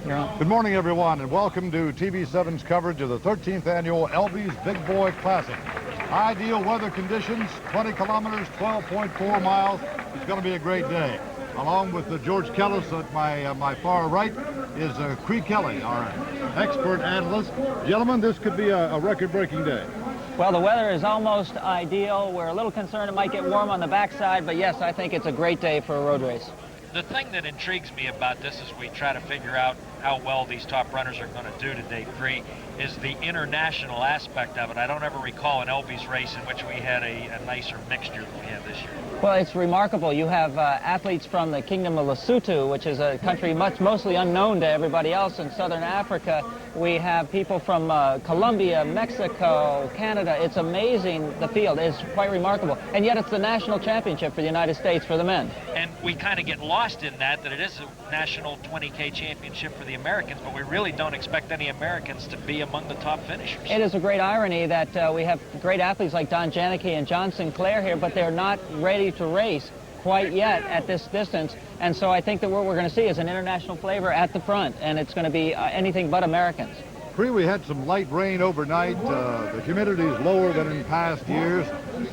You're on. Good morning, everyone, and welcome to TV7's coverage of the 13th annual Elby's Big Boy Classic. Ideal weather conditions, 20 kilometers, 12.4 miles. It's going to be a great day. Along with George Kellis at my far right is Cree Kelly, our expert analyst. Gentlemen, this could be a record-breaking day. Well, the weather is almost ideal. We're a little concerned it might get warm on the backside, but yes, I think it's a great day for a road race. The thing that intrigues me about this as we try to figure out how well these top runners are going to do today, Cree, is the international aspect of it. I don't ever recall an Elby's race in which we had a nicer mixture than we had this year. Well, it's remarkable. You have athletes from the Kingdom of Lesotho, which is a country mostly unknown to everybody else in southern Africa. We have people from Colombia, Mexico, Canada. It's amazing, the field. It's quite remarkable. And yet it's the national championship for the United States for the men. And we kind of get lost in that it is a national 20K championship for the Americans, but we really don't expect any Americans to be among the top finishers. It is a great irony that we have great athletes like Don Janicki and John Sinclair here, but they're not ready to race quite yet at this distance. And so I think that what we're going to see is an international flavor at the front, and it's going to be anything but Americans. Cree, we had some light rain overnight. The humidity is lower than in past years,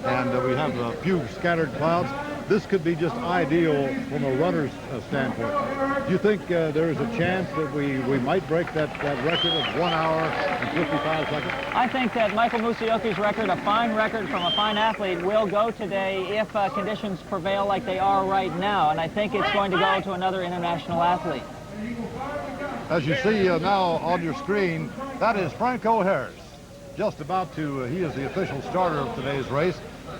and we have a few scattered clouds. This could be just ideal from a runner's standpoint. Do you think there is a chance that we might break that record of 1 hour and 55 seconds? I think that Michael Musioki's record, a fine record from a fine athlete, will go today if conditions prevail like they are right now. And I think it's going to go to another international athlete. As you see now on your screen, that is Franco Harris. Just about to, he is the official starter of today's race,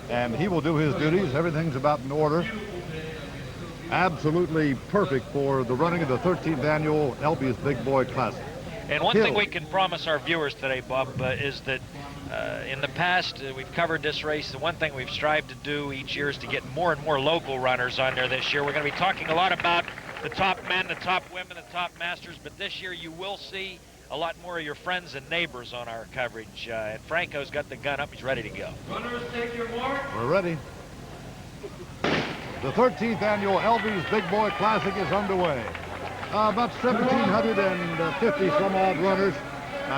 and he will do his duties. Everything's about in order. Absolutely perfect for the running of the 13th annual Elby's Big Boy Classic. And one thing we can promise our viewers today, Bob, is that in the past, we've covered this race. The one thing we've strived to do each year is to get more and more local runners on there this year. We're going to be talking a lot about the top men, the top women, the top masters, but this year you will see a lot more of your friends and neighbors on our coverage. And Franco's got the gun up. He's ready to go. Runners, take your mark. We're ready. The 13th annual Elby's Big Boy Classic is underway. About 1,750 some odd runners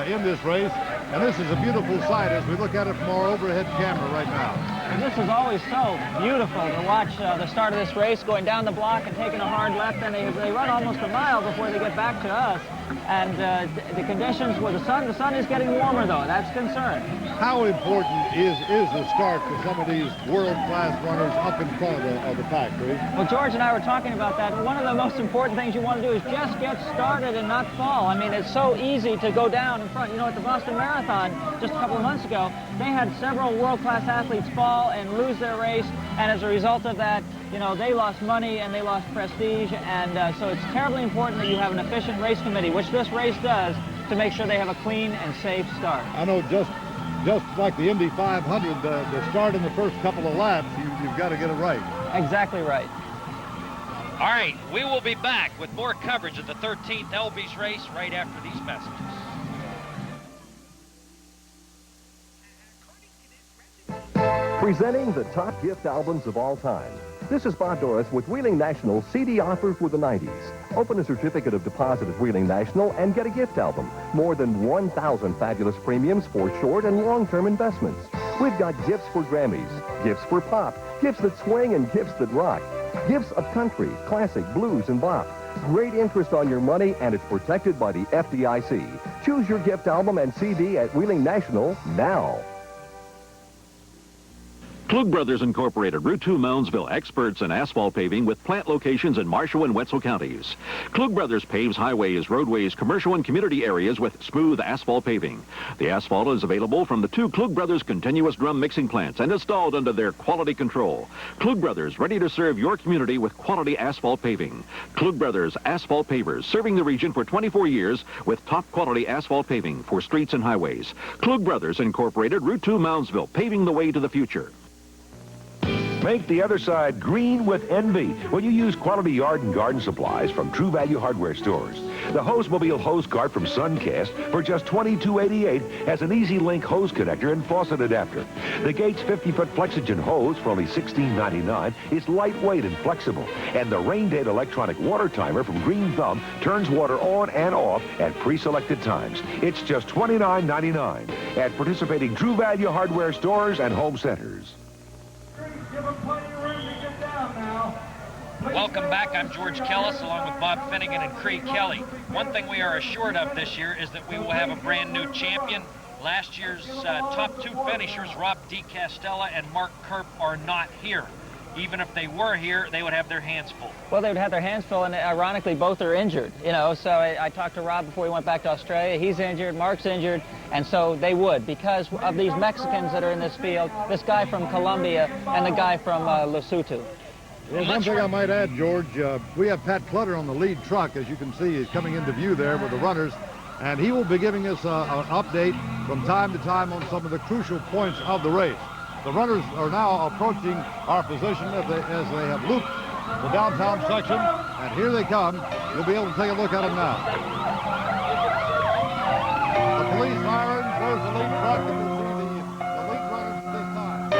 in this race. And this is a beautiful sight as we look at it from our overhead camera right now. And this is always so beautiful to watch the start of this race, going down the block and taking a hard left, and they run almost a mile before they get back to us. And the conditions with the sun is getting warmer though, that's concern. How important is the start for some of these world-class runners up in front of the pack, Cree? Well, George and I were talking about that. One of the most important things you want to do is just get started and not fall. I mean, it's so easy to go down in front. You know, at the Boston Marathon just a couple of months ago, they had several world-class athletes fall and lose their race, and as a result of that, you know, they lost money and they lost prestige, and so it's terribly important that you have an efficient race committee, which this race does, to make sure they have a clean and safe start. I know just like the Indy 500, the start in the first couple of laps, you've got to get it right. Exactly right. All right, we will be back with more coverage of the 13th Elby's race right after these messages. Presenting the top gift albums of all time. This is Bob Doris with Wheeling National CD Offer for the 90s. Open a certificate of deposit at Wheeling National and get a gift album. More than 1,000 fabulous premiums for short and long-term investments. We've got gifts for Grammys, gifts for pop, gifts that swing and gifts that rock. Gifts of country, classic, blues, and bop. Great interest on your money, and it's protected by the FDIC. Choose your gift album and CD at Wheeling National now. Klug Brothers Incorporated, Route 2 Moundsville, experts in asphalt paving with plant locations in Marshall and Wetzel counties. Klug Brothers paves highways, roadways, commercial and community areas with smooth asphalt paving. The asphalt is available from the 2 Klug Brothers continuous drum mixing plants and installed under their quality control. Klug Brothers, ready to serve your community with quality asphalt paving. Klug Brothers Asphalt Pavers, serving the region for 24 years with top quality asphalt paving for streets and highways. Klug Brothers Incorporated, Route 2 Moundsville, paving the way to the future. Make the other side green with envy when you use quality yard and garden supplies from True Value Hardware stores. The Hose-Mobile hose cart from Suncast for just $22.88 has an easy link hose connector and faucet adapter. The Gates 50-foot Flexogen hose for only $16.99 is lightweight and flexible. And the Rain Date electronic water timer from Green Thumb turns water on and off at pre-selected times. It's just $29.99 at participating True Value Hardware stores and home centers. Welcome back. I'm George Kellis, along with Bob Finnegan and Cree Kelly. One thing we are assured of this year is that we will have a brand new champion. Last year's top two finishers, Rob DeCastella and Mark Kerp, are not here. Even if they were here, they would have their hands full. Well, they would have their hands full, and ironically, both are injured. You know, so I talked to Rob before he went back to Australia. He's injured, Mark's injured, and so they would, because of these Mexicans that are in this field, this guy from Colombia and the guy from Lesotho. Well, one thing I might add, George, we have Pat Clutter on the lead truck. As you can see, he's coming into view there with the runners, and he will be giving us an update from time to time on some of the crucial points of the race. The runners are now approaching our position as they have looped the downtown section, and here they come. You'll be able to take a look at them now. The police sirens, there's the lead truck, and you'll see the lead runners this time.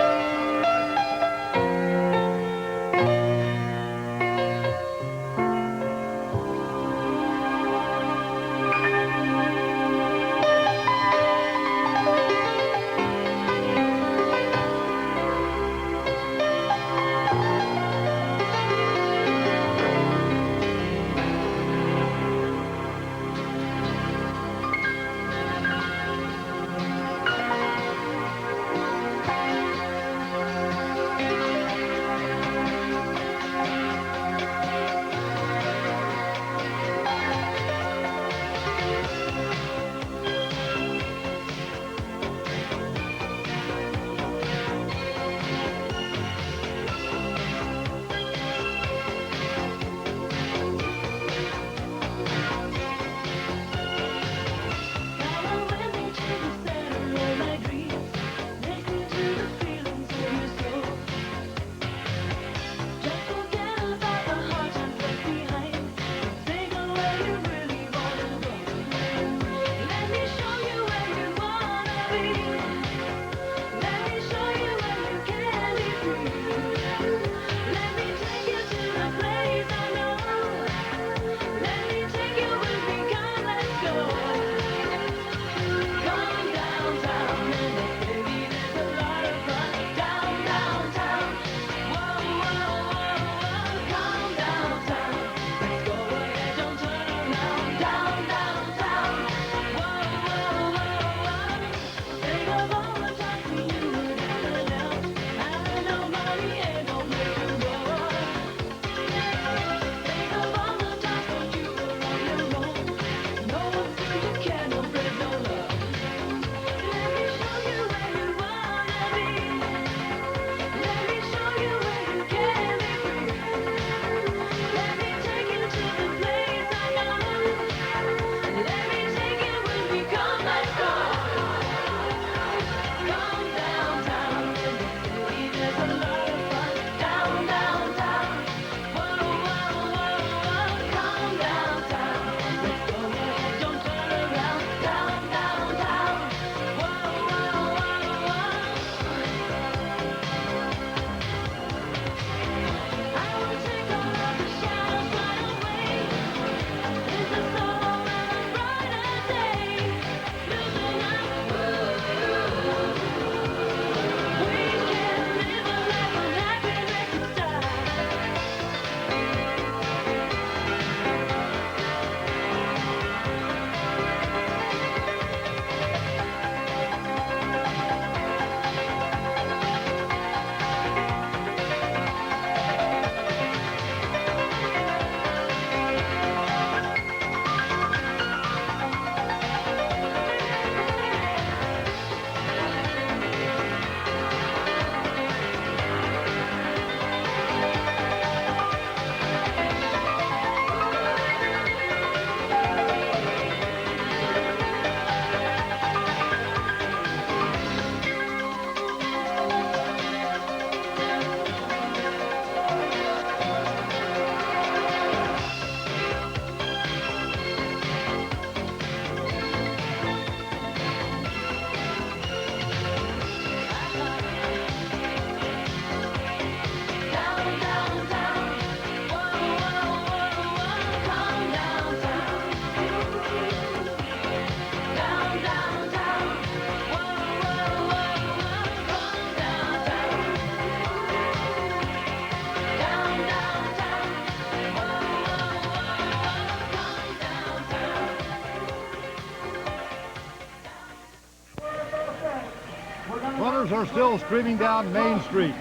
cars are still streaming down Main Street.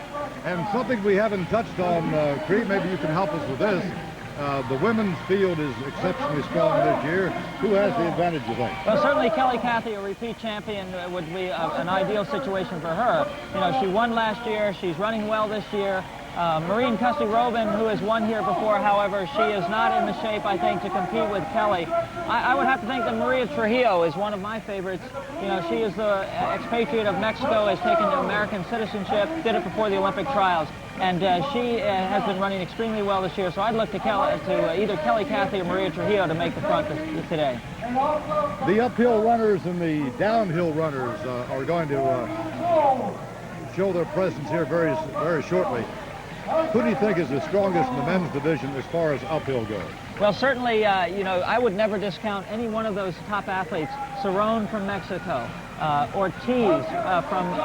And something we haven't touched on, Cree, maybe you can help us with this. The women's field is exceptionally strong this year. Who has the advantage, you think? Well, certainly Kelly Cathy, a repeat champion, would be an ideal situation for her. You know, she won last year. She's running well this year. Maureen Cussy-Robin, who has won here before, however, she is not in the shape, I think, to compete with Kelly. I would have to think that Maria Trujillo is one of my favorites. You know, she is the expatriate of Mexico, has taken American citizenship, did it before the Olympic trials. And she has been running extremely well this year, so I'd look to either Kelly Cathy or Maria Trujillo to make the front today. The uphill runners and the downhill runners are going to show their presence here very, very shortly. Who do you think is the strongest in the men's division as far as uphill goes? Well, certainly, you know, I would never discount any one of those top athletes. Ceron from Mexico, Ortiz from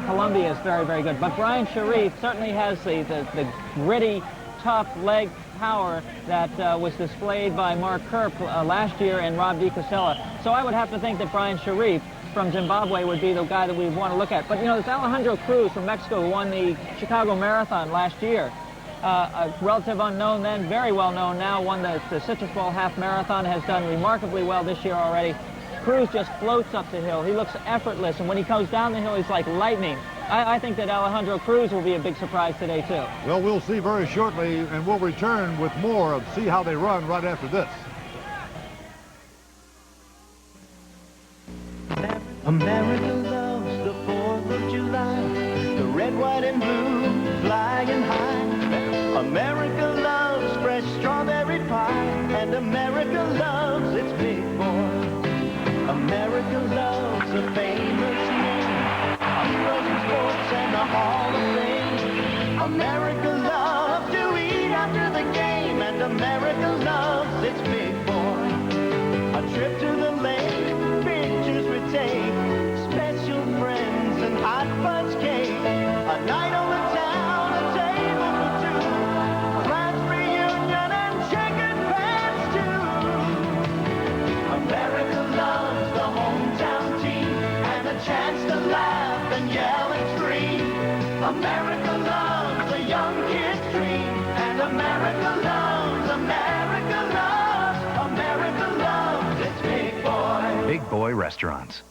Colombia is very, very good. But Brian Sharif certainly has the gritty, tough leg power that was displayed by Mark Kerp last year and Rob DiCosella. So I would have to think that Brian Sharif from Zimbabwe would be the guy that we want to look at. But, you know, there's Alejandro Cruz from Mexico who won the Chicago Marathon last year. A relative unknown then, very well known now, won the Citrus Bowl half marathon, has done remarkably well this year already. Cruz just floats up the hill. He looks effortless, and when he goes down the hill, he's like lightning. I think that Alejandro Cruz will be a big surprise today, too. Well, we'll see very shortly, and we'll return with more of See How They Run right after this. America loves the 4th of July, the red, white, and blue flying high. America loves fresh strawberry pie, and America loves its big boy. America loves a famous name, heroes in sports and the Hall of Fame. America loves to eat after the game, and America loves its big boy. A trip to the lake, pictures we take, special friends and hot fudge cake, a night on the town, a table for two, class reunion and checkered pants too. America loves the hometown team and a chance to laugh and yell and scream. America loves the young kid's dream, and America loves, America loves its big boy. Big Boy Restaurants.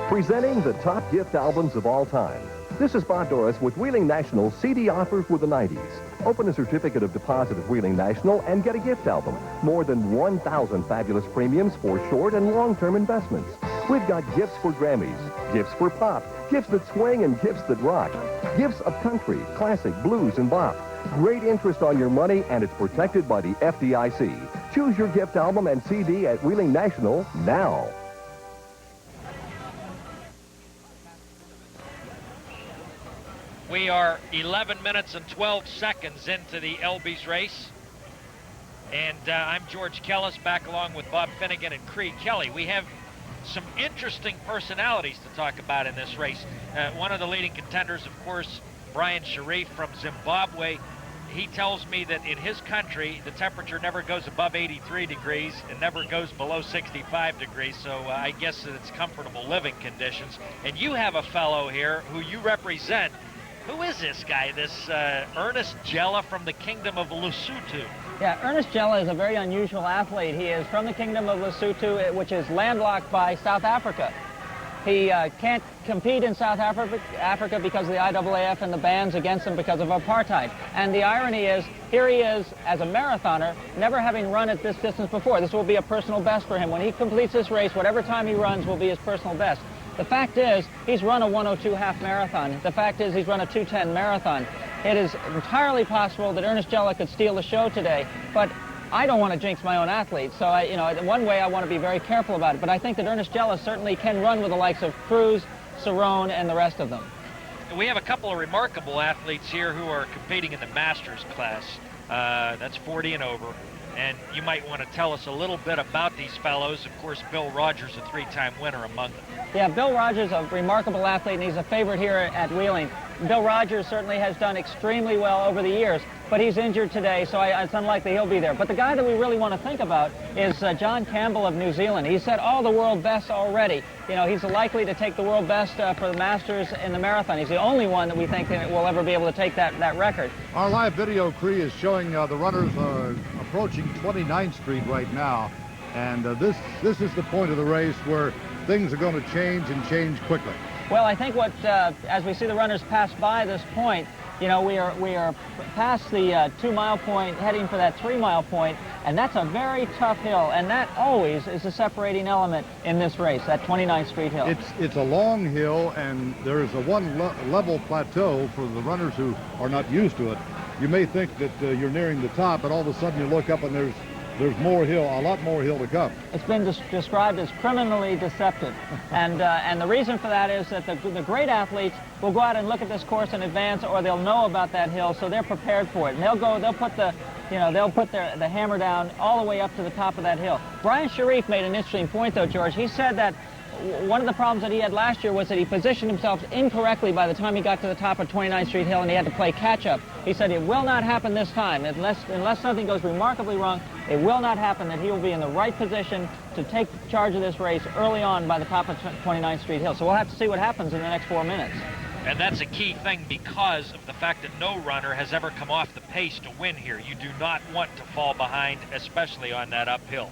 Presenting the top gift albums of all time. This is Bob Doris with Wheeling National's CD offer for the 90s. Open a certificate of deposit at Wheeling National and get a gift album. More than 1,000 fabulous premiums for short and long-term investments. We've got gifts for Grammys, gifts for pop, gifts that swing and gifts that rock. Gifts of country, classic, blues, and bop. Great interest on your money, and it's protected by the FDIC. Choose your gift album and CD at Wheeling National now. We are 11 minutes and 12 seconds into the Elby's race. And I'm George Kellis, back along with Bob Finnegan and Cree Kelly. We have some interesting personalities to talk about in this race. One of the leading contenders, of course, Brian Sharif from Zimbabwe. He tells me that in his country, the temperature never goes above 83 degrees and never goes below 65 degrees, so I guess that it's comfortable living conditions. And you have a fellow here who you represent. Who is this guy, this Ernest Jella from the Kingdom of Lesotho? Yeah, Ernest Jella is a very unusual athlete. He is from the Kingdom of Lesotho, which is landlocked by South Africa. He can't compete in South Africa because of the IAAF and the bans against him because of apartheid. And the irony is, here he is as a marathoner, never having run at this distance before. This will be a personal best for him. When he completes this race, whatever time he runs will be his personal best. The fact is, he's run a 1:02 half marathon. The fact is, he's run a 2:10 marathon. It is entirely possible that Ernest Jella could steal the show today, but I don't want to jinx my own athlete, so one way I want to be very careful about it. But I think that Ernest Jella certainly can run with the likes of Cruz, Ceron, and the rest of them. We have a couple of remarkable athletes here who are competing in the Masters class. That's 40 and over. And you might want to tell us a little bit about these fellows. Of course, Bill Rogers, a three-time winner among them. Yeah, Bill Rogers, a remarkable athlete, and he's a favorite here at Wheeling. Bill Rogers certainly has done extremely well over the years. but he's injured today, so it's unlikely he'll be there. But the guy that we really want to think about is John Campbell of New Zealand. He's set all the world bests already. You know, he's likely to take the world best for the Masters in the marathon. He's the only one that we think that will ever be able to take that record. Our live video crew is showing the runners approaching 29th Street right now, and this is the point of the race where things are going to change and change quickly. Well, I think what as we see the runners pass by this point, you know, we are past the 2 mile point, heading for that 3 mile point, and that's a very tough hill, and that always is a separating element in this race, that 29th Street hill. It's a long hill, and there's a level plateau for the runners who are not used to it. You may think that you're nearing the top, and all of a sudden you look up and there's more hill, a lot more hill to come. It's been described as criminally deceptive, and the reason for that is that the great athletes will go out and look at this course in advance, or they'll know about that hill, so they're prepared for it, and they'll put the hammer down all the way up to the top of that hill. Brian Sharif made an interesting point, though, George. He said that one of the problems that he had last year was that he positioned himself incorrectly by the time he got to the top of 29th Street Hill, and he had to play catch-up. He said it will not happen this time. Unless something goes remarkably wrong, it will not happen that he will be in the right position to take charge of this race early on by the top of 29th Street Hill. So we'll have to see what happens in the next 4 minutes. And that's a key thing because of the fact that no runner has ever come off the pace to win here. You do not want to fall behind, especially on that uphill.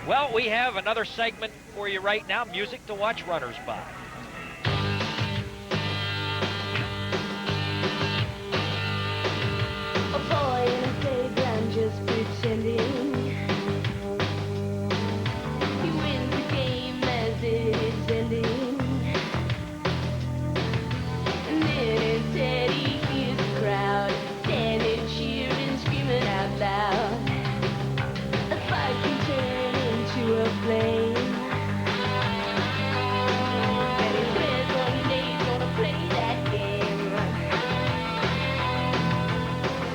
Well, we have another segment for you right now, music to watch runners by. A boy in a playground just pretending he wins the game as it's ending. And then instead he hears the crowd standing, cheering, screaming out loud. A spark can turn into a flame, and he swears one day he's gonna play that game.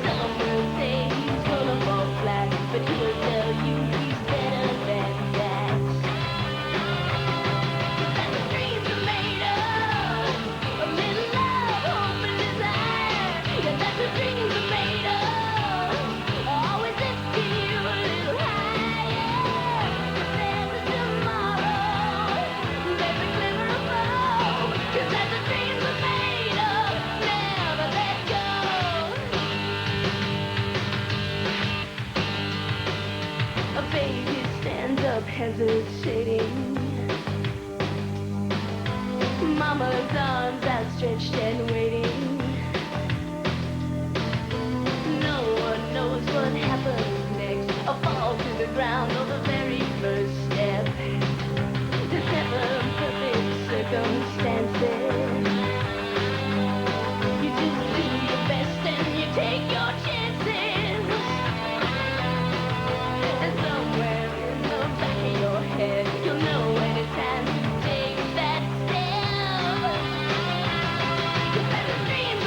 Someone say he's gonna fall flat, but he will tell you he's better than that. That's what dreams are made of, a little love, hope and desire. Yeah, that's what dreams are made of, always lifting you a little higher. There's a tomorrow, there's a glimmer of hope, 'cause that's what dreams are made of. Never let go. A baby stands up hesitating, Mama's arms outstretched and waiting. No one knows what happens next, a fall to the ground or the very first step. There's never perfect circumstances. You just do your best and you take your chances. And somewhere in the back of your head, you'll know when it's time to take that step. 'Cause that's a dream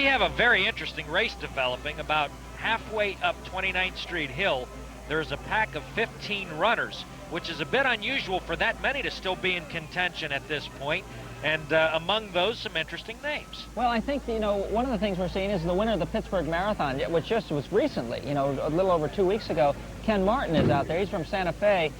have a very interesting race developing. About halfway up 29th Street Hill, there's a pack of 15 runners, which is a bit unusual for that many to still be in contention at this point. And among those, some interesting names. Well, I think, you know, one of the things we're seeing is the winner of the Pittsburgh Marathon, which just was recently, you know, a little over 2 weeks ago. Ken Martin is out there. He's from Santa Fe.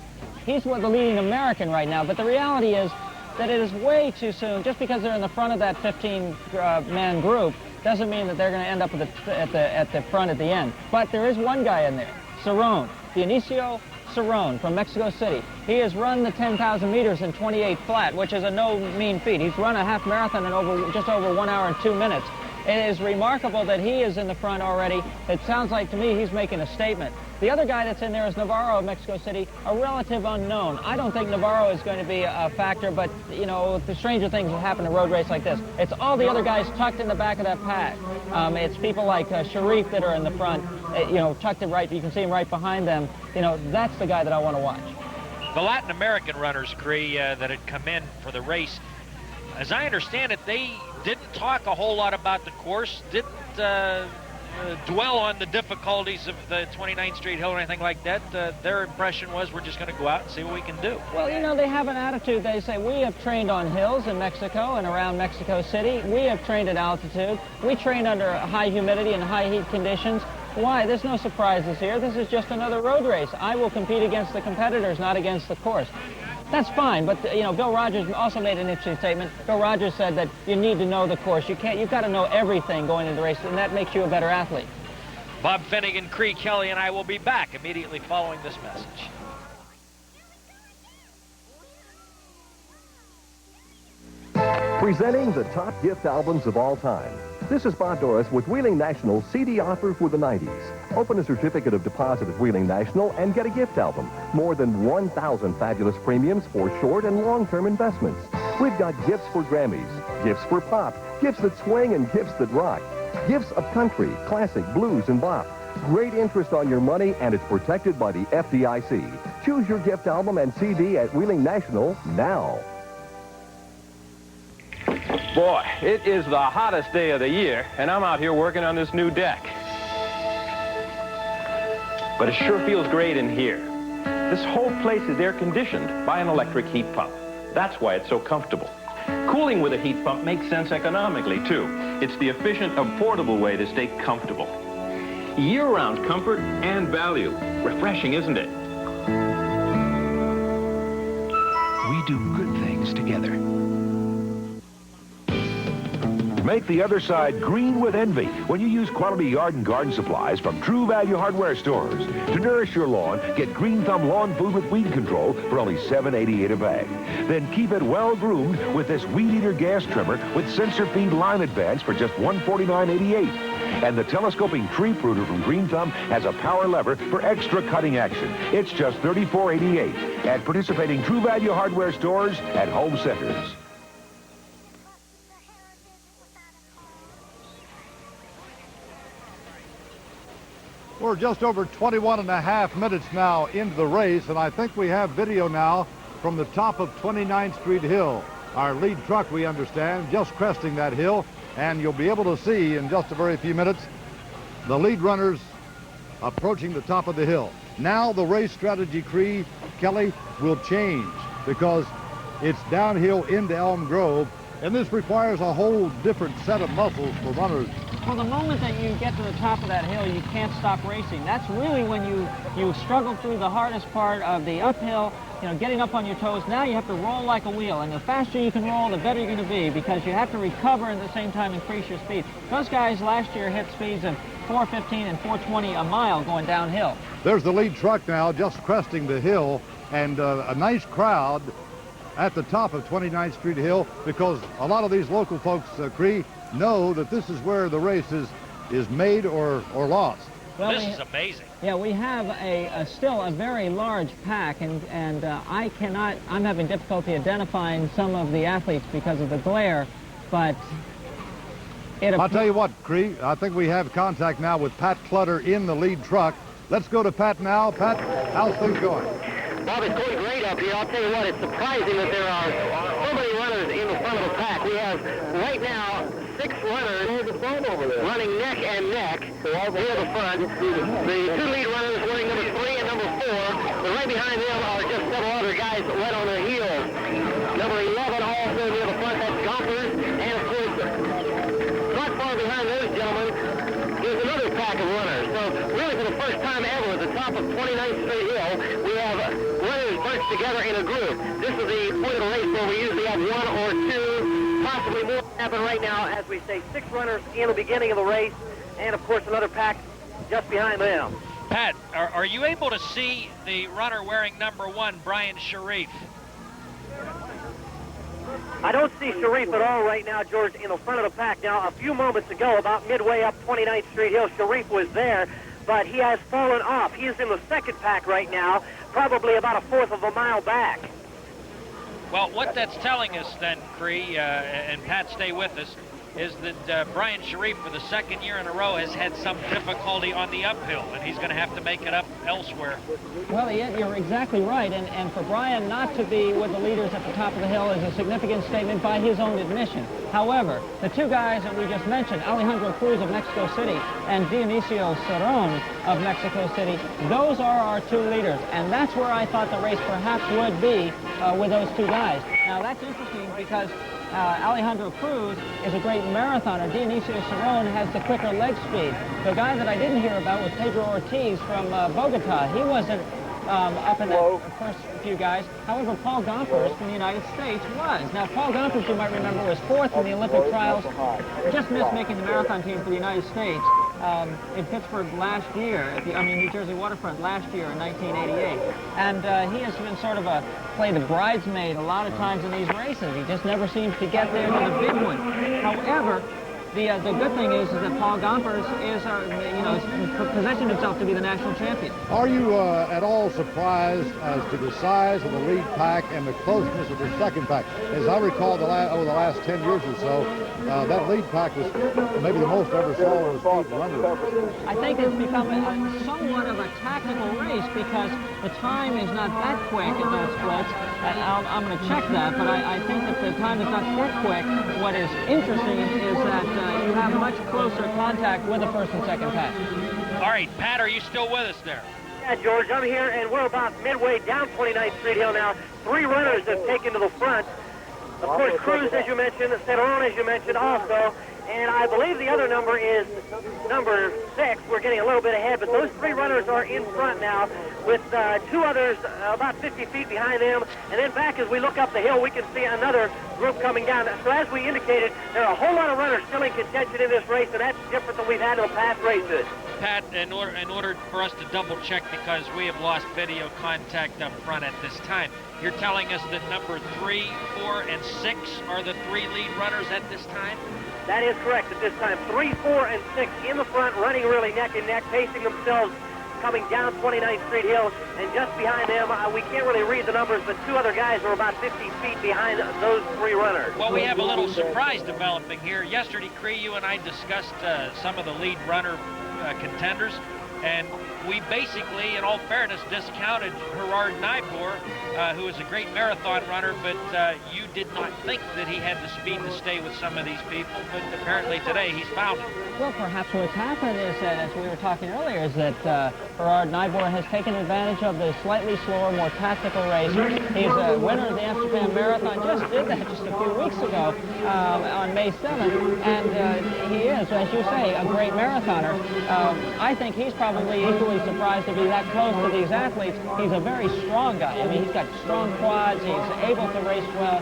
He's the leading American right now, but the reality is that it is way too soon. Just because they're in the front of that 15-man group doesn't mean that they're going to end up at the front at the end. But there is one guy in there, Ceron, Dionicio Ceron from Mexico City. He has run the 10,000 meters in 28 flat, which is a no mean feat. He's run a half marathon in just over 1 hour and 2 minutes. It is remarkable that he is in the front already. It sounds like to me he's making a statement. The other guy that's in there is Navarro of Mexico City, a relative unknown. I don't think Navarro is going to be a factor, but, you know, the stranger things will happen in a road race like this. It's all the other guys tucked in the back of that pack. It's people like Sharif that are in the front, you know, tucked in right. You can see him right behind them. You know, that's the guy that I want to watch. The Latin American runners, Cree, that had come in for the race, as I understand it, they didn't talk a whole lot about the course, didn't dwell on the difficulties of the 29th Street Hill or anything like that. Their impression was, we're just going to go out and see what we can do. Well, you know, they have an attitude. They say, we have trained on hills in Mexico and around Mexico City. We have trained at altitude. We train under high humidity and high heat conditions. Why? There's no surprises here. This is just another road race. I will compete against the competitors, not against the course. That's fine, but, you know, Bill Rogers also made an interesting statement. Bill Rogers said that you need to know the course. You've got to know everything going into the race, and that makes you a better athlete. Bob Finnegan, Cree Kelly, and I will be back immediately following this message. Presenting the top gift albums of all time. This is Bob Doris with Wheeling National CD offers for the 90s. Open a certificate of deposit at Wheeling National and get a gift album. More than 1,000 fabulous premiums for short and long-term investments. We've got gifts for Grammys, gifts for pop, gifts that swing and gifts that rock. Gifts of country, classic, blues, and bop. Great interest on your money, and it's protected by the FDIC. Choose your gift album and CD at Wheeling National now. Boy, it is the hottest day of the year, and I'm out here working on this new deck. But it sure feels great in here. This whole place is air-conditioned by an electric heat pump. That's why it's so comfortable. Cooling with a heat pump makes sense economically, too. It's the efficient, affordable way to stay comfortable. Year-round comfort and value. Refreshing, isn't it? We do good things together. Make the other side green with envy when you use quality yard and garden supplies from True Value Hardware stores. To nourish your lawn, get Green Thumb Lawn Food with Weed Control for only $7.88 a bag. Then keep it well groomed with this Weed Eater gas trimmer with sensor feed line advance for just $149.88. And the telescoping tree pruner from Green Thumb has a power lever for extra cutting action. It's just $34.88 at participating True Value Hardware stores and home centers. We're just over 21 and a half minutes now into the race, and I think we have video now from the top of 29th Street Hill. Our lead truck, we understand, just cresting that hill, and you'll be able to see in just a very few minutes the lead runners approaching the top of the hill. Now the race strategy, Cree Kelly, will change because it's downhill into Elm Grove, and this requires a whole different set of muscles for runners. Well, the moment that you get to the top of that hill, you can't stop racing. That's really when you struggle through the hardest part of the uphill, you know, getting up on your toes. Now you have to roll like a wheel, and the faster you can roll, the better you're going to be, because you have to recover and at the same time increase your speed. Those guys last year hit speeds of 4:15 and 4:20 a mile going downhill. There's the lead truck now just cresting the hill, and a nice crowd at the top of 29th Street Hill, because a lot of these local folks, Cree, know that this is where the race is made or lost. Well, this is amazing. Yeah, we have still a very large pack, and I'm having difficulty identifying some of the athletes because of the glare, but I'll tell you what, Cree, I think we have contact now with Pat Clutter in the lead truck. Let's go to Pat now. Pat, how's things going? Bob, it's going great up here. I'll tell you what, it's surprising that there are so many runners in the front of the pack. We have, right now, 6 6 runners running neck and neck near the front. The 2 lead runners wearing number 3 and number 4. But right behind them are just several other guys right on their heels. Number 11 also near the front, that's Gompers. And of course, not far behind those gentlemen is another pack of runners. So really for the first time ever at the top of 29th Street Hill, we have runners bunched together in a group. This is the point of the race where we usually have 1 or 2, possibly more happen right now. As we say, 6 runners in the beginning of the race, and of course another pack just behind them. Pat, are you able to see the runner wearing number 1, Brian Sharif? I don't see Sharif at all right now, George, in the front of the pack. Now, a few moments ago, about midway up 29th Street Hill, Sharif was there, but he has fallen off. He is in the second pack right now, probably about a 1/4 of a mile back. Well, what that's telling us then, Cree, and Pat, stay with us, is that Brian Sharif, for the 2nd year in a row, has had some difficulty on the uphill, and he's going to have to make it up elsewhere. Well, yeah, you're exactly right, and for Brian not to be with the leaders at the top of the hill is a significant statement by his own admission. However, the 2 guys that we just mentioned, Alejandro Cruz of Mexico City and Dionicio Ceron of Mexico City, those are our 2 leaders, and that's where I thought the race perhaps would be with those 2 guys. Now, that's interesting because Alejandro Cruz is a great marathoner. Dionicio Ceron has the quicker leg speed. The guy that I didn't hear about was Pedro Ortiz from Bogota. He wasn't up in the first few guys. However, Paul Gompers from the United States was. Now, Paul Gompers, you might remember, was 4th in the Olympic trials. Just missed making the marathon team for the United States in Pittsburgh last year, New Jersey waterfront last year in 1988. And he has been sort of played the bridesmaid a lot of times in these races. He just never seems to get there to the big one. However, the good thing is that Paul Gompers is, positioned himself to be the national champion. Are you at all surprised as to the size of the lead pack and the closeness of the second pack? As I recall, over the last 10 years or so, that lead pack was maybe the most I ever saw of a speed runner. I think it's become somewhat of a tactical race because the time is not that quick at those splits. I'm going to check that, but I think that the time is not that quick. What is interesting is that you have much closer contact with the first and second pack. All right, Pat, are you still with us there? Yeah, George, I'm here, and we're about midway down 29th Street Hill now. 3 runners have taken to the front. Of course, Cruz, as you mentioned, Ceron, as you mentioned, also. And I believe the other number is number 6. We're getting a little bit ahead, but those 3 runners are in front now with 2 others about 50 feet behind them. And then back as we look up the hill, we can see another group coming down. So as we indicated, there are a whole lot of runners still in contention in this race, and that's different than we've had in the past races. Pat, in order for us to double check, because we have lost video contact up front at this time, you're telling us that number 3, 4, and 6 are the 3 lead runners at this time? That is correct at this time. 3, 4, and 6 in the front, running really neck and neck, pacing themselves, coming down 29th Street Hill. And just behind them, we can't really read the numbers, but 2 other guys are about 50 feet behind those 3 runners. Well, we have a little surprise developing here. Yesterday, Cree, you and I discussed some of the lead runner contenders, and we basically, in all fairness, discounted Gerard Nibor, who is a great marathon runner, but you did not think that he had the speed to stay with some of these people, but apparently today he's found it. Well, perhaps what's happened is, as we were talking earlier, is that Gerard Nibor has taken advantage of the slightly slower, more tactical race. He's a winner of the Amsterdam Marathon, just did that just a few weeks ago on May 7th, and he is, as you say, a great marathoner. I think he's probably equally surprised to be that close to these athletes. He's a very strong guy. I mean, he's got strong quads. He's able to race well.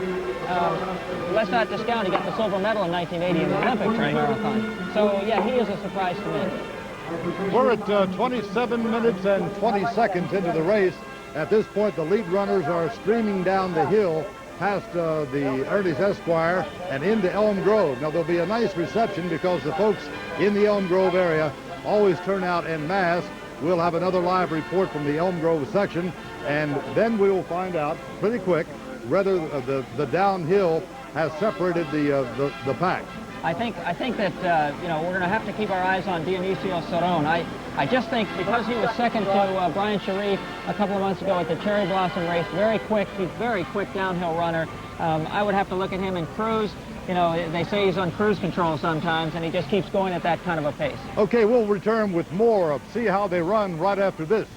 Let's not discount he got the silver medal in 1980 in the Olympics in the marathon. So, yeah, he is a surprise to me. We're at 27 minutes and 20 seconds into the race. At this point, the lead runners are streaming down the hill past the Ernest Esquire and into Elm Grove. Now, there'll be a nice reception because the folks in the Elm Grove area always turn out en masse. We'll have another live report from the Elm Grove section, and then we will find out pretty quick whether the downhill has separated the pack. I think that we're going to have to keep our eyes on Dionicio Ceron. I just think because he was second to Brian Sharif a couple of months ago at the Cherry Blossom race, very quick. He's a very quick downhill runner. I would have to look at him in Cruz. you know, they say he's on cruise control sometimes, and he just keeps going at that kind of a pace. Okay, we'll return with more of See How They Run right after this.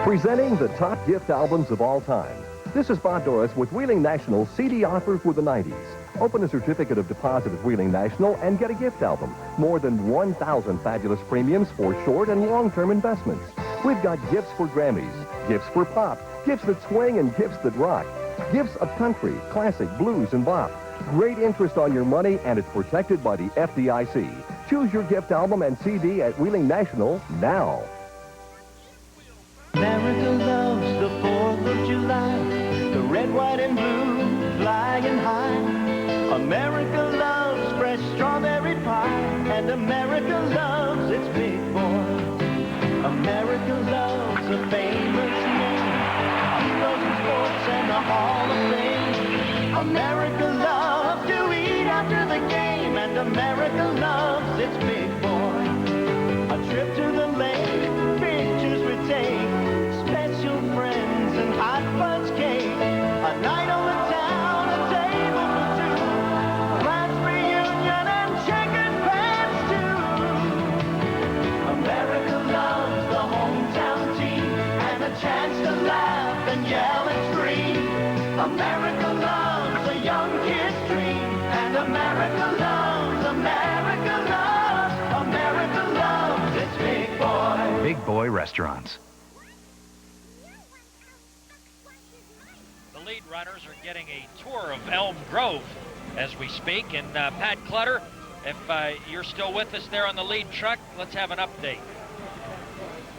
Presenting the top gift albums of all time. This is Bob Doris with Wheeling National CD Offer for the 90s. Open a certificate of deposit at Wheeling National and get a gift album. More than 1,000 fabulous premiums for short and long-term investments. We've got gifts for Grammys, gifts for pop, gifts that swing and gifts that rock. Gifts of country, classic, blues, and bop. Great interest on your money, and it's protected by the FDIC. Choose your gift album and CD at Wheeling National now. America loves the 4th of July, the red, white, and blue flying high. America loves fresh strawberry pie, and America loves its big boy. America loves a famous name, heroes in sports and the Hall of Fame. America loves to eat after the game, and America loves its big boy. A trip to the lake, pictures we take, special friends and hot fudge cake. A night on the town, a table for two, class reunion and checkered pants too. America loves the hometown team and a chance to laugh and yell and scream. America loves a young kid's dream, and America loves, America loves its big boy. Big Boy Restaurants. Lead runners are getting a tour of Elm Grove as we speak. And Pat Clutter, if you're still with us there on the lead truck, let's have an update.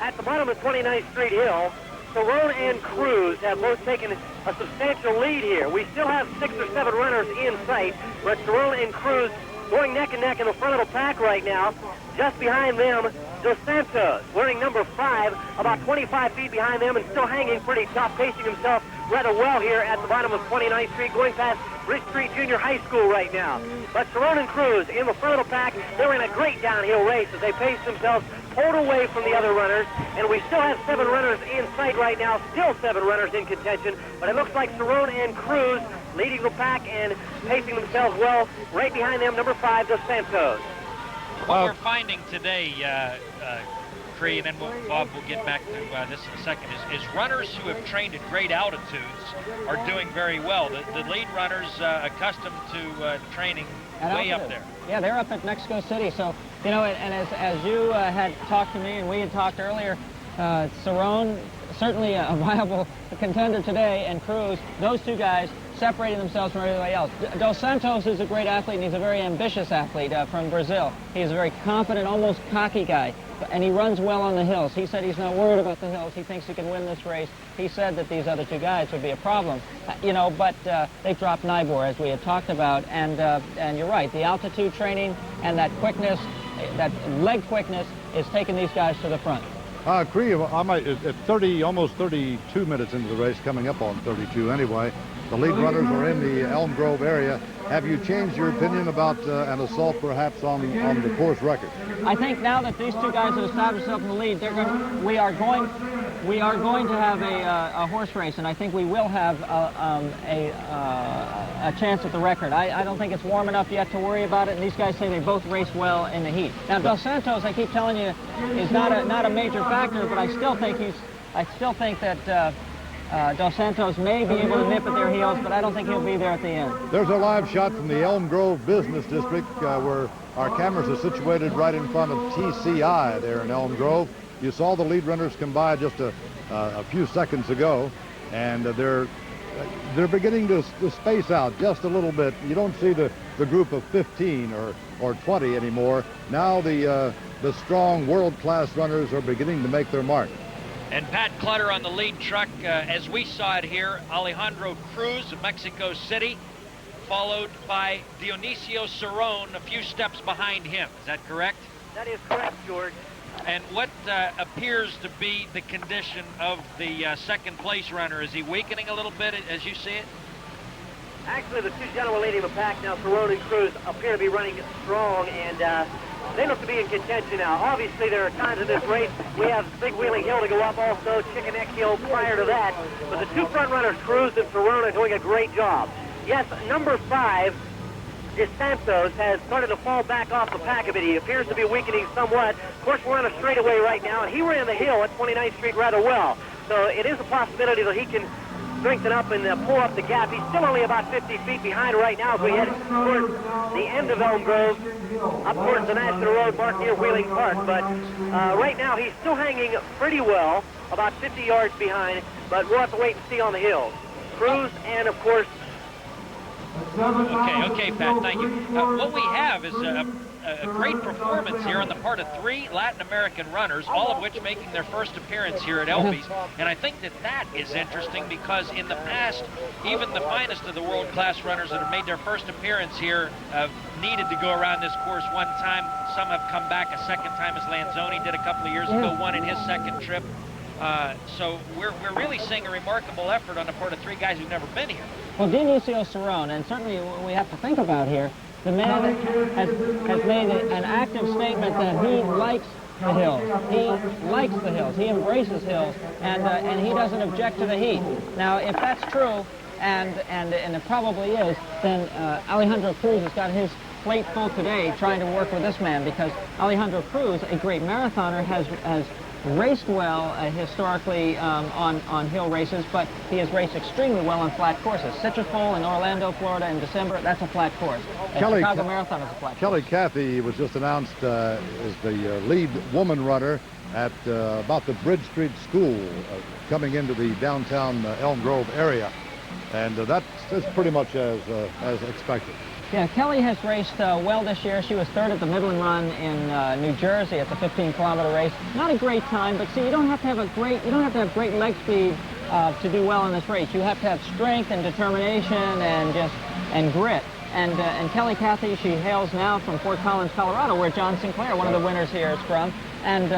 At the bottom of 29th Street Hill, Ceron and Cruz have both taken a substantial lead here. We still have 6 or 7 runners in sight, but Ceron and Cruz going neck and neck in the front of the pack right now. Just behind them, Dos Santos, wearing number 5, about 25 feet behind them and still hanging pretty tough, pacing himself rather well here at the bottom of 29th Street, going past Ridge Street Junior High School right now. But Ceron and Cruz in the front of the pack, they're in a great downhill race as they pace themselves, pulled away from the other runners, and we still have 7 runners in sight right now, still 7 runners in contention, but it looks like Ceron and Cruz leading the pack and pacing themselves well. Right behind them, number 5, Dos Santos. What we're finding today, Cree, and then Bob will get back to this in a second, is runners who have trained at great altitudes are doing very well. The lead runners accustomed to training way up there. Yeah, they're up at Mexico City. So, you know, and as you had talked to me and we had talked earlier, Ceron, certainly a viable contender today, and Cruz, those two guys separating themselves from everybody else. Dos Santos is a great athlete, and he's a very ambitious athlete from Brazil. He's a very confident, almost cocky guy, and he runs well on the hills. He said he's not worried about the hills. He thinks he can win this race. He said that these other 2 guys would be a problem, you know, but they've dropped Nibor, as we had talked about, and you're right, the altitude training and that quickness, that leg quickness is taking these guys to the front. Cree, I might, at 30, almost 32 minutes into the race, coming up on 32 anyway, the lead runners are in the Elm Grove area. Have you changed your opinion about an assault perhaps on the course record? I think now that these 2 guys have established themselves in the lead, we are going to have a horse race, and I think we will have a chance at the record. I don't think it's warm enough yet to worry about it, and these guys say they both race well in the heat. Now, Dos Santos, I keep telling you, is not a major factor, but I still think that Dos Santos may be able to nip at their heels, but I don't think he'll be there at the end. There's a live shot from the Elm Grove Business District where our cameras are situated right in front of TCI there in Elm Grove. You saw the lead runners come by just a few seconds ago, and they're beginning to space out just a little bit. You don't see the group of 15 or 20 anymore. Now the strong world-class runners are beginning to make their mark. And Pat Clutter on the lead truck, as we saw it here, Alejandro Cruz of Mexico City, followed by Dionicio Ceron a few steps behind him. Is that correct? That is correct, George. And what appears to be the condition of the second place runner? Is he weakening a little bit as you see it? Actually, the 2 gentlemen leading the pack now, Ceron and Cruz, appear to be running strong, and they look to be in contention now. Obviously, there are times in this race we have Big Wheeling Hill to go up, also Chicken Neck Hill prior to that. But the two front runners, Cruz and Ceron, are doing a great job. Yes, number 5, DeSantos, has started to fall back off the pack a bit. He appears to be weakening somewhat. Of course, we're on a straightaway right now, and he ran the hill at 29th Street rather well. So it is a possibility that he can strengthen up and pull up the gap. He's still only about 50 feet behind right now as we head towards the end of Elm Grove, up towards the National Road marked near Wheeling Park. But right now he's still hanging pretty well, about 50 yards behind, but we'll have to wait and see on the hill. Cruz and, of course... Okay, Pat, thank you. What we have is a great performance here on the part of 3 Latin American runners, all of which making their first appearance here at Elby's. And I think that is interesting because in the past, even the finest of the world-class runners that have made their first appearance here needed to go around this course one time. Some have come back a second time, as Lanzoni did a couple of years ago, one in his second trip. So we're really seeing a remarkable effort on the part of 3 guys who've never been here. Well, Dionicio Ceron, and certainly we have to think about here, the man has made an active statement that he likes the hills. He likes the hills. He embraces hills, and he doesn't object to the heat. Now, if that's true, and it probably is, then Alejandro Cruz has got his plate full today trying to work with this man, because Alejandro Cruz, a great marathoner, has raced well historically on hill races, but he has raced extremely well on flat courses. Citrus Bowl in Orlando, Florida in December, that's a flat course. Chicago Marathon is a flat Kelly course. Cathy was just announced as the lead woman runner at about the Bridge Street School coming into the downtown Elm Grove area. And that's pretty much as expected. Yeah, Kelly has raced well this year. She was 3rd at the Midland Run in New Jersey at the 15-kilometer race. Not a great time, but see, you don't have to have great leg speed to do well in this race. You have to have strength and determination and grit. And Kelly Cathy, she hails now from Fort Collins, Colorado, where John Sinclair, one of the winners here, is from. And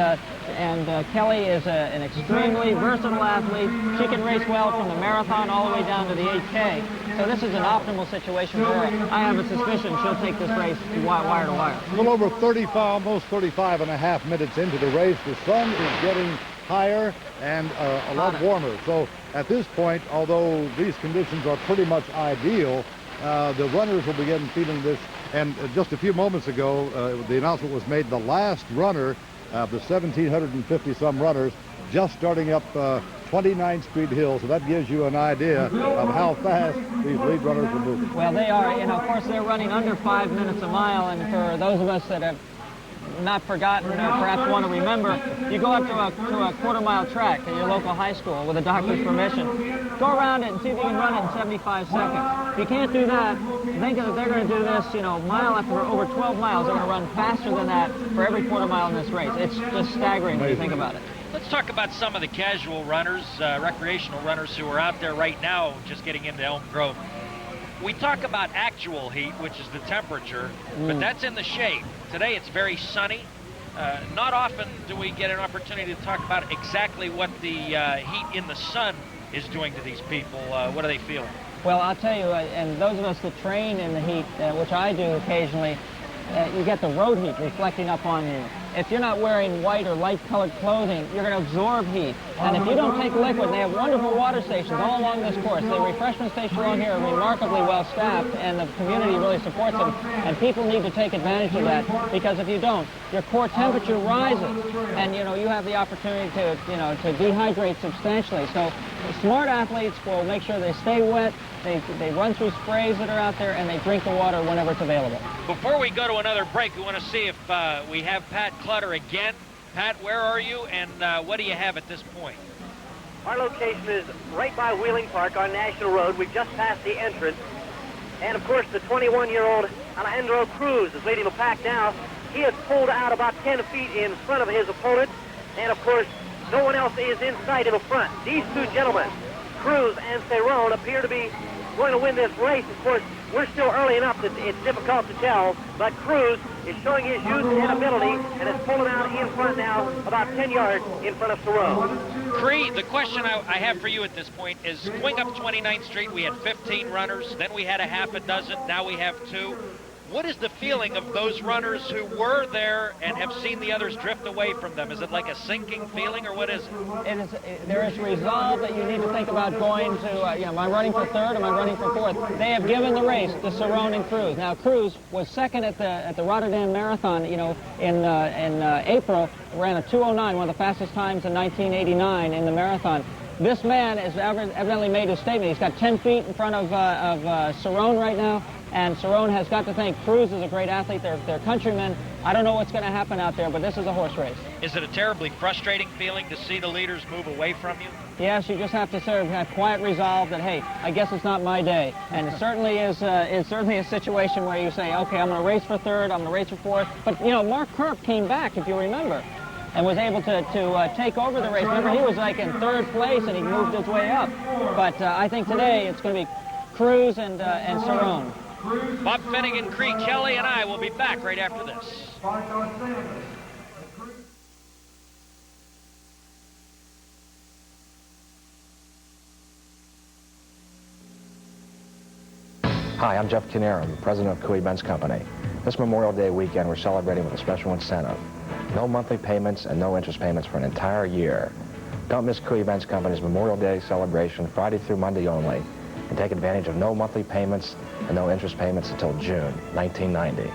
Kelly is an extremely versatile athlete. She can race well from the marathon all the way down to the 8K. So this is an optimal situation for her. I have a suspicion she'll take this race wire to wire. A little over 35, almost 35 and a half minutes into the race. The sun is getting higher and a lot warmer. So at this point, although these conditions are pretty much ideal, the runners will begin feeling this. And just a few moments ago, the announcement was made, the last runner of the 1,750-some runners just starting up 29th Street Hill. So that gives you an idea of how fast these lead runners are moving. Well, they are, of course, they're running under 5 minutes a mile. And for those of us that have not forgotten or perhaps want to remember, you go up to a quarter-mile track at your local high school with a doctor's permission. Go around it and see if you can run it in 75 seconds. If you can't do that, think that they're going to do this, mile after over 12 miles. They're going to run faster than that for every quarter mile in this race. It's just staggering when you think about it. Let's talk about some of the casual runners, recreational runners who are out there right now just getting into Elm Grove. We talk about actual heat, which is the temperature, but that's in the shade. Today it's very sunny. Not often do we get an opportunity to talk about exactly what the heat in the sun is doing to these people. What are they feeling? Well, I'll tell you, and those of us that train in the heat, which I do occasionally, you get the road heat reflecting up on you. If you're not wearing white or light-colored clothing, you're going to absorb heat. And if you don't take liquid, they have wonderful water stations all along this course. The refreshment stations along here are remarkably well-staffed, and the community really supports them. And people need to take advantage of that, because if you don't, your core temperature rises, and you have the opportunity to to dehydrate substantially. So smart athletes will make sure they stay wet. They run through sprays that are out there, and they drink the water whenever it's available. Before we go to another break, we want to see if we have Pat Clutter again. Pat, where are you, and what do you have at this point? Our location is right by Wheeling Park on National Road. We've just passed the entrance. And, of course, the 21-year-old Alejandro Cruz is leading the pack now. He has pulled out about 10 feet in front of his opponent. And, of course, no one else is in sight in the front. These two gentlemen, Cruz and Ceron, appear to be going to win this race. Of course, we're still early enough that it's difficult to tell, but Cruz is showing his youth and ability and is pulling out in front now about 10 yards in front of Ceron. Cree, the question I have for you at this point is, going up 29th Street, we had 15 runners, then we had a half a dozen, now we have 2. What is the feeling of those runners who were there and have seen the others drift away from them? Is it like a sinking feeling, or what is it? There is resolve that you need to think about going to, am I running for third? Am I running for fourth? They have given the race to Ceron and Cruz. Now, Cruz was second at the Rotterdam Marathon, in April, ran a 2:09, one of the fastest times in 1989 in the marathon. This man has evidently made his statement. He's got 10 feet in front of Ceron right now, and Ceron has got to think Cruz is a great athlete. They're countrymen. I don't know what's going to happen out there, but this is a horse race. Is it a terribly frustrating feeling to see the leaders move away from you? Yes, you just have to sort of have quiet resolve that, hey, I guess it's not my day. And it certainly is it's certainly a situation where you say, okay, I'm going to race for third, I'm going to race for fourth. But, Mark Kirk came back, if you remember, and was able to take over the race. Remember, he was like in third place, and he moved his way up. But I think today it's going to be Cruz and Ceron. Bob Finnegan, Cree Kelly, and I will be back right after this. Hi, I'm Jeff Kinnear. I'm president of Cooey Benz Company. This Memorial Day weekend, we're celebrating with a special incentive. No monthly payments and no interest payments for an entire year. Don't miss Cooey Benz Company's Memorial Day celebration Friday through Monday only, and take advantage of no monthly payments and no interest payments until June 1990.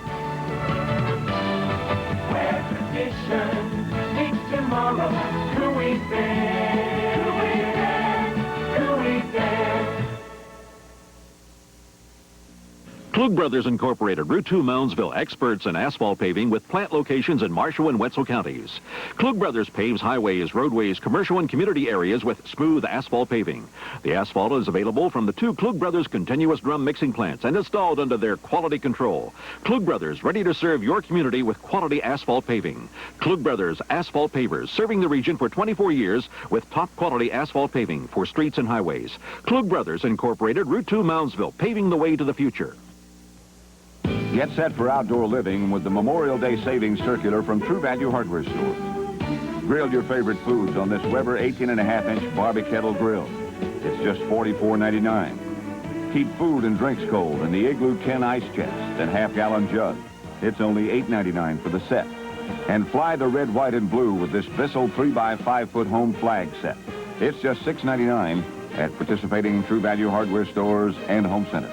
Where tradition meets tomorrow, Cooey Benz, Cooey Benz, Cooey Benz. Klug Brothers Incorporated, Route 2 Moundsville, experts in asphalt paving with plant locations in Marshall and Wetzel counties. Klug Brothers paves highways, roadways, commercial and community areas with smooth asphalt paving. The asphalt is available from the 2 Klug Brothers continuous drum mixing plants and installed under their quality control. Klug Brothers, ready to serve your community with quality asphalt paving. Klug Brothers Asphalt Pavers, serving the region for 24 years with top quality asphalt paving for streets and highways. Klug Brothers Incorporated, Route 2 Moundsville, paving the way to the future. Get set for outdoor living with the Memorial Day Savings Circular from True Value Hardware Stores. Grill your favorite foods on this Weber 18.5-inch Barbie Kettle Grill. It's just $44.99. Keep food and drinks cold in the Igloo 10 ice chest and half-gallon jug. It's only $8.99 for the set. And fly the red, white, and blue with this Bissell 3x5-foot home flag set. It's just $6.99 at participating True Value Hardware stores and home centers.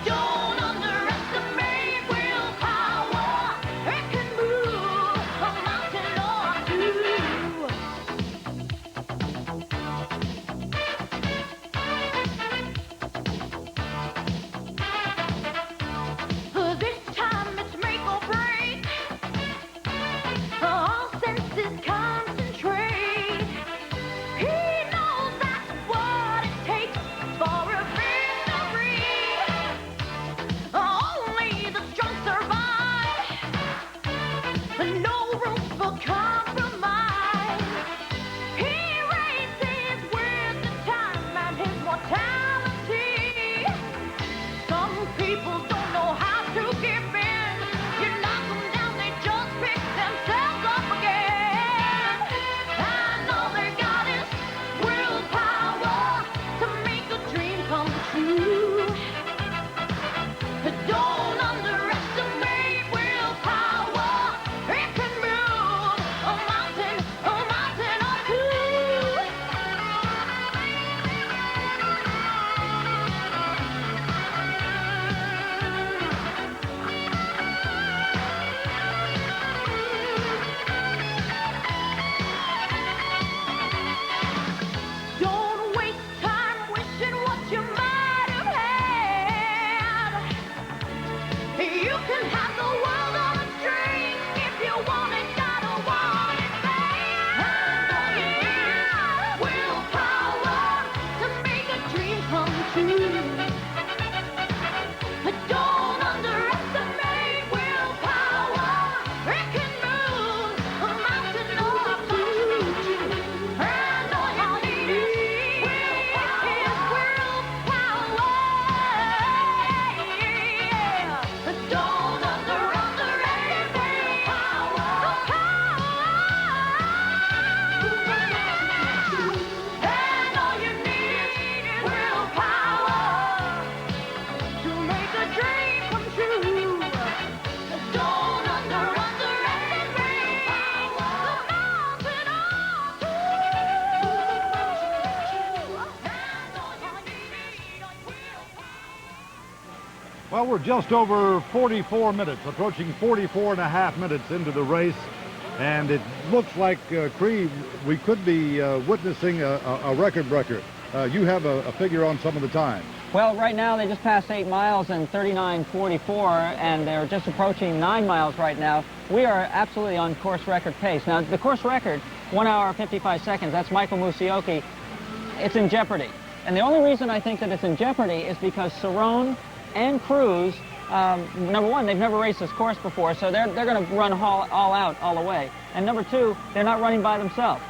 Don't underestimate Don't underestimate willpower. It can move a mountain or two. And all you need is willpower. Don't underestimate willpower. And all you need is willpower to make a dream come true. Don't underestimate willpower. The mountain or two. And all you need is willpower. Well, we're just over 44 minutes, approaching 44 and a half minutes into the race. And it looks like, Cree, we could be witnessing a record breaker. You have a figure on some of the time. Well, right now they just passed 8 miles in 39:44, and they're just approaching 9 miles right now. We are absolutely on course record pace. Now, the course record, 1 hour 55 seconds, that's Michael Musioki. It's in jeopardy. And the only reason I think that it's in jeopardy is because Ceron and Cruz, number one, they've never raced this course before, so they're going to run all out all the way. And number two, they're not running by themselves.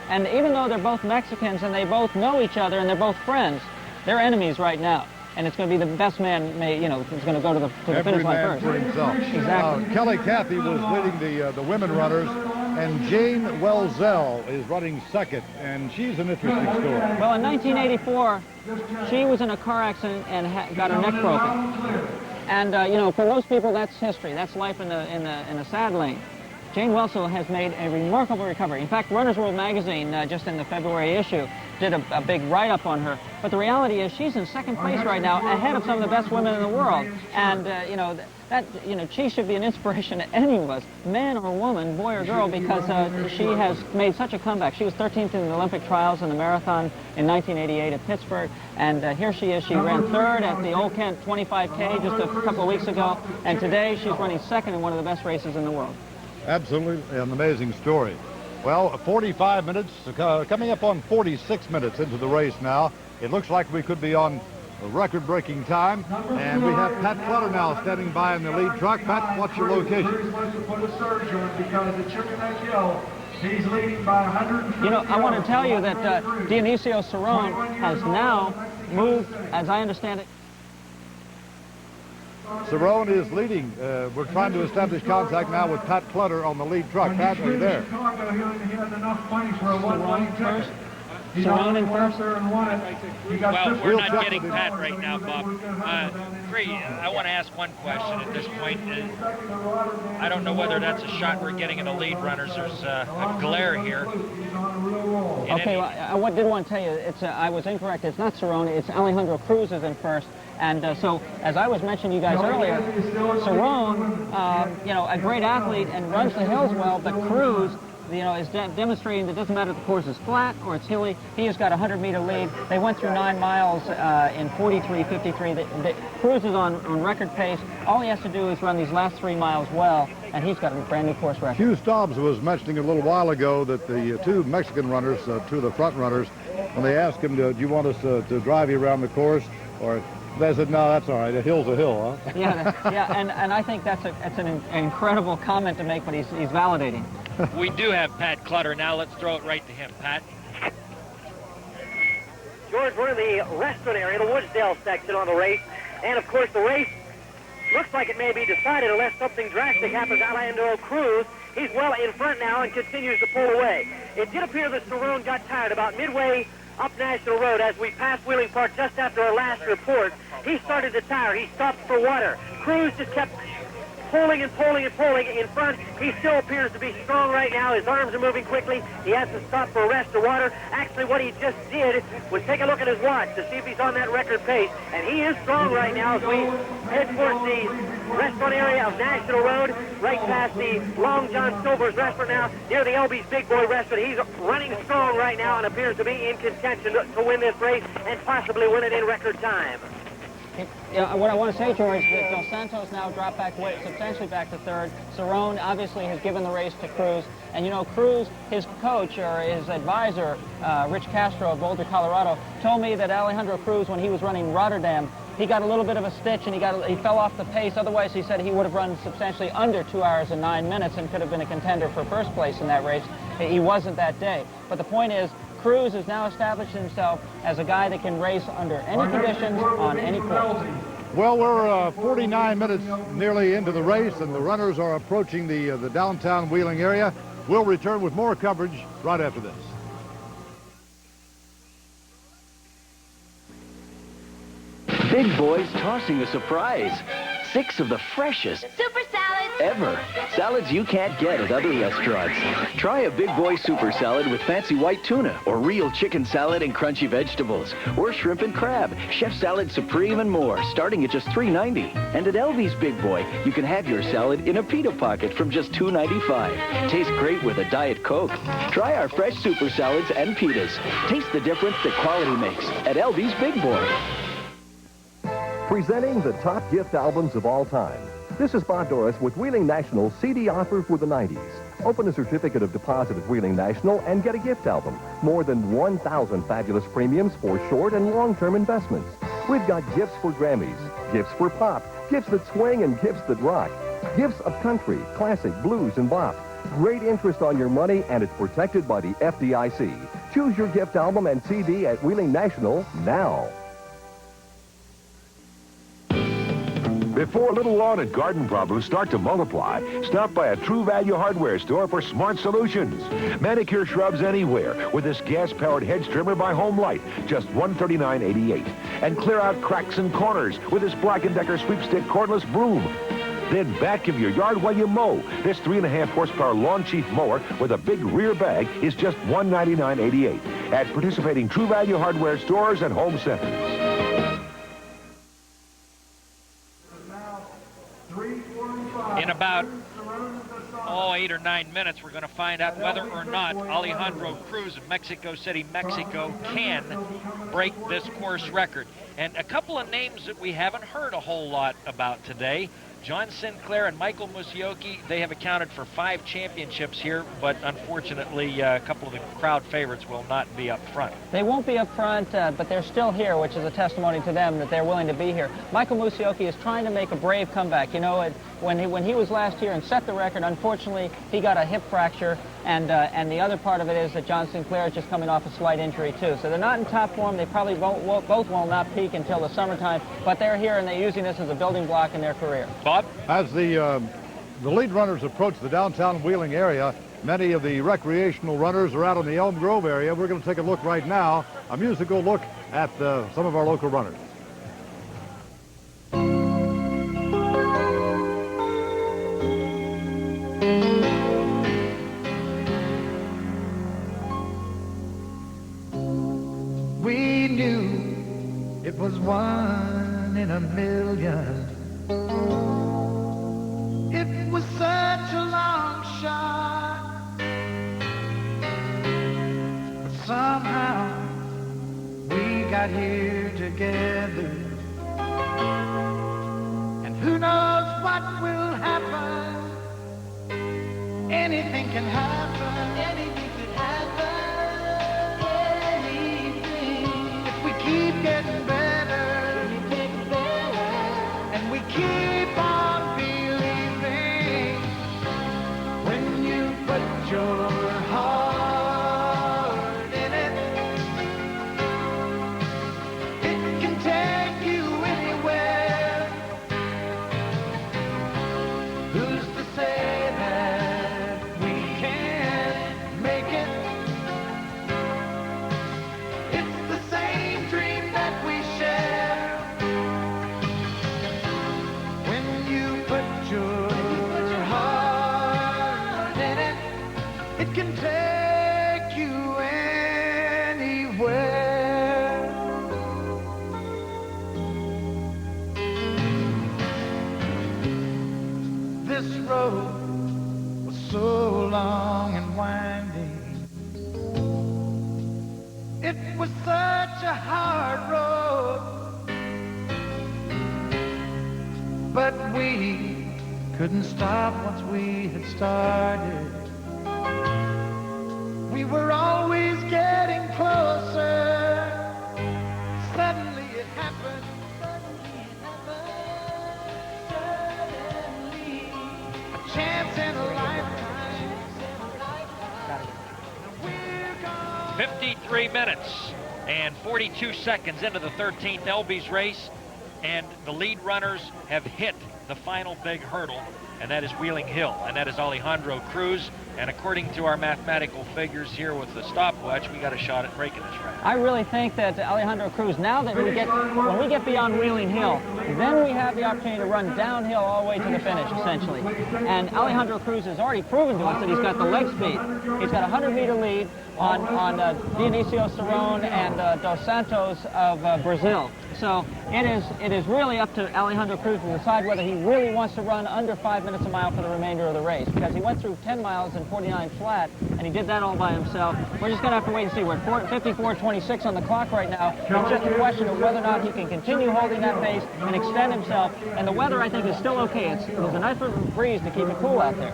And even though they're both Mexicans and they both know each other and they're both friends, they're enemies right now. And it's going to be the best man, who's going to go to the finish line first. Every man for himself. Exactly. Kelly Cathy was leading the women runners, and Jane Welzell is running second, and she's an interesting story. Well, in 1984, she was in a car accident and got her neck broken. And for most people, that's history. That's life in the sad lane. Jane Welzell has made a remarkable recovery. In fact, Runner's World magazine, just in the February issue, did a big write-up on her. But the reality is she's in second place right now, ahead of some of the best women in the world. And, she should be an inspiration to any of us, man or woman, boy or girl, because she has made such a comeback. She was 13th in the Olympic trials in the marathon in 1988 at Pittsburgh. And here she is. She ran third at the Old Kent 25K just a couple of weeks ago. And today she's running second in one of the best races in the world. Absolutely an amazing story. Well, 45 minutes, coming up on 46 minutes into the race now. It looks like we could be on a record-breaking time. And we have Pat Clutter now standing by in the lead truck. Pat, what's your location? He's leading by 100. I want to tell you that Dionicio Ceron has now moved, as I understand it. Ceron is leading. We're trying to establish contact now with Pat Clutter on the lead truck. Pat, are you there? Chicago, he had enough points for a one-lane ticket. Ceron in first. Well, we're not getting Pat right now, Bob. Cree, I want to ask one question at this point. I don't know whether that's a shot we're getting in the lead runners. There's a glare here. Okay, well, I did want to tell you, I was incorrect. It's not Ceron, it's Alejandro Cruz is in first. And so, as I was mentioning you guys earlier, Ceron, a great athlete and runs the hills well, but Cruz, is demonstrating that it doesn't matter if the course is flat or it's hilly. He has got a 100-meter lead. They went through 9 miles in 43:53. Cruz is on record pace. All he has to do is run these last 3 miles well, and he's got a brand new course record. Hugh Stobbs was mentioning a little while ago that the two Mexican runners, two of the front runners, when they asked him, do you want us to drive you around the course? Or they said, no, that's all right. A hill's a hill, huh? Yeah, and I think that's an incredible comment to make, but he's validating. We do have Pat Clutter now. Let's throw it right to him. Pat. George, we're in the restaurant area, the Woodsdale section on the race. And, of course, the race looks like it may be decided unless something drastic happens to Alejandro Cruz. He's well in front now and continues to pull away. It did appear that Ceron got tired about midway up National Road as we passed Wheeling Park just after our last report. He started to tire. He stopped for water. Cruz just kept pulling and pulling and pulling in front. He still appears to be strong right now. His arms are moving quickly. He hasn't stopped for a rest or water. Actually, what he just did was take a look at his watch to see if he's on that record pace. And he is strong right now as we head towards the restaurant area of National Road, right past the Long John Silver's restaurant now, near the Elby's Big Boy restaurant. He's running strong right now and appears to be in contention to win this race and possibly win it in record time. What I want to say, George, is that Dos Santos now dropped back substantially back to third. Ceron obviously has given the race to Cruz. And, you know, Cruz, his coach or his advisor, Rich Castro of Boulder, Colorado, told me that Alejandro Cruz, when he was running Rotterdam, he got a little bit of a stitch and he fell off the pace. Otherwise, he said he would have run substantially under 2 hours and 9 minutes and could have been a contender for first place in that race. He wasn't that day. But the point is, Cruz has now established himself as a guy that can race under any conditions on any course. Well, we're 49 minutes nearly into the race, and the runners are approaching the downtown Wheeling area. We'll return with more coverage right after this. Big Boy's tossing a surprise. 6 of the freshest Super salads ever. Salads you can't get at other restaurants. Try a Big Boy Super Salad with fancy white tuna, or real chicken salad and crunchy vegetables, or shrimp and crab, Chef Salad Supreme, and more, starting at just $3.90. And at Elby's Big Boy, you can have your salad in a pita pocket from just $2.95. Tastes great with a Diet Coke. Try our fresh super salads and pitas. Taste the difference that quality makes at Elby's Big Boy. Presenting the top gift albums of all time. This is Bob Doris with Wheeling National CD offer for the 90s. Open a certificate of deposit at Wheeling National and get a gift album. More than 1,000 fabulous premiums for short and long-term investments. We've got gifts for Grammys, gifts for pop, gifts that swing and gifts that rock. Gifts of country, classic, blues, and bop. Great interest on your money, and it's protected by the FDIC. Choose your gift album and CD at Wheeling National now. Before little lawn and garden problems start to multiply, stop by a True Value hardware store for smart solutions. Manicure shrubs anywhere with this gas-powered hedge trimmer by Home Light, just $139.88. And clear out cracks and corners with this Black & Decker sweepstick cordless broom. Then back of your yard while you mow. This 3.5 horsepower Lawn Chief mower with a big rear bag is just $199.88 at participating True Value hardware stores and home centers. In about 8 or 9 minutes, we're going to find out whether or not Alejandro Cruz of Mexico City, Mexico, can break this course record. And a couple of names that we haven't heard a whole lot about today. John Sinclair and Michael Musioki, they have accounted for 5 championships here, but unfortunately, a couple of the crowd favorites will not be up front. They won't be up front, but they're still here, which is a testimony to them that they're willing to be here. Michael Musioki is trying to make a brave comeback. You know, when he was last here and set the record, unfortunately, he got a hip fracture, and the other part of it is that John Sinclair is just coming off a slight injury, too. So they're not in top form. They probably both will not peak until the summertime, but they're here, and they're using this as a building block in their career. Bob? As the lead runners approach the downtown Wheeling area, many of the recreational runners are out in the Elm Grove area. We're going to take a look right now, a musical look at some of our local runners. We knew it was 1 in a million. It was such a long shot, but somehow we got here together, and who knows what will happen. Anything can happen. Anything could happen. Anything. If we keep getting better, and we keep on believing. When you put your heart in it, it can take you anywhere. Who's to say that we can't make it? It's the same dream that we share. When you put your heart in it, it can take you anywhere. This road was so long and winding. It was such a hard road. but we couldn't stop once we had started. We were always getting closer. Suddenly it happened. Suddenly, a chance in a lifetime. 53 minutes and 42 seconds into the 13th Elby's race, and the lead runners have hit the final big hurdle, and that is Wheeling Hill, and that is Alejandro Cruz. And according to our mathematical figures here with the stopwatch, we got a shot at breaking this record. I really think that Alejandro Cruz, now that when we get beyond Wheeling Hill, then we have the opportunity to run downhill all the way to the finish, essentially. And Alejandro Cruz has already proven to us that he's got the leg speed. He's got a 100-meter lead on Dionicio Ceron and Dos Santos of Brazil. So it is really up to Alejandro Cruz to decide whether he really wants to run under 5 minutes a mile for the remainder of the race, because he went through 10 miles in 49 flat, and he did that all by himself. We're just going to have to wait and see. We're at 54:26 on the clock right now. It's just a question of whether or not he can continue holding that pace and extend himself. And the weather, I think, is still okay. There's a nice little breeze to keep it cool out there.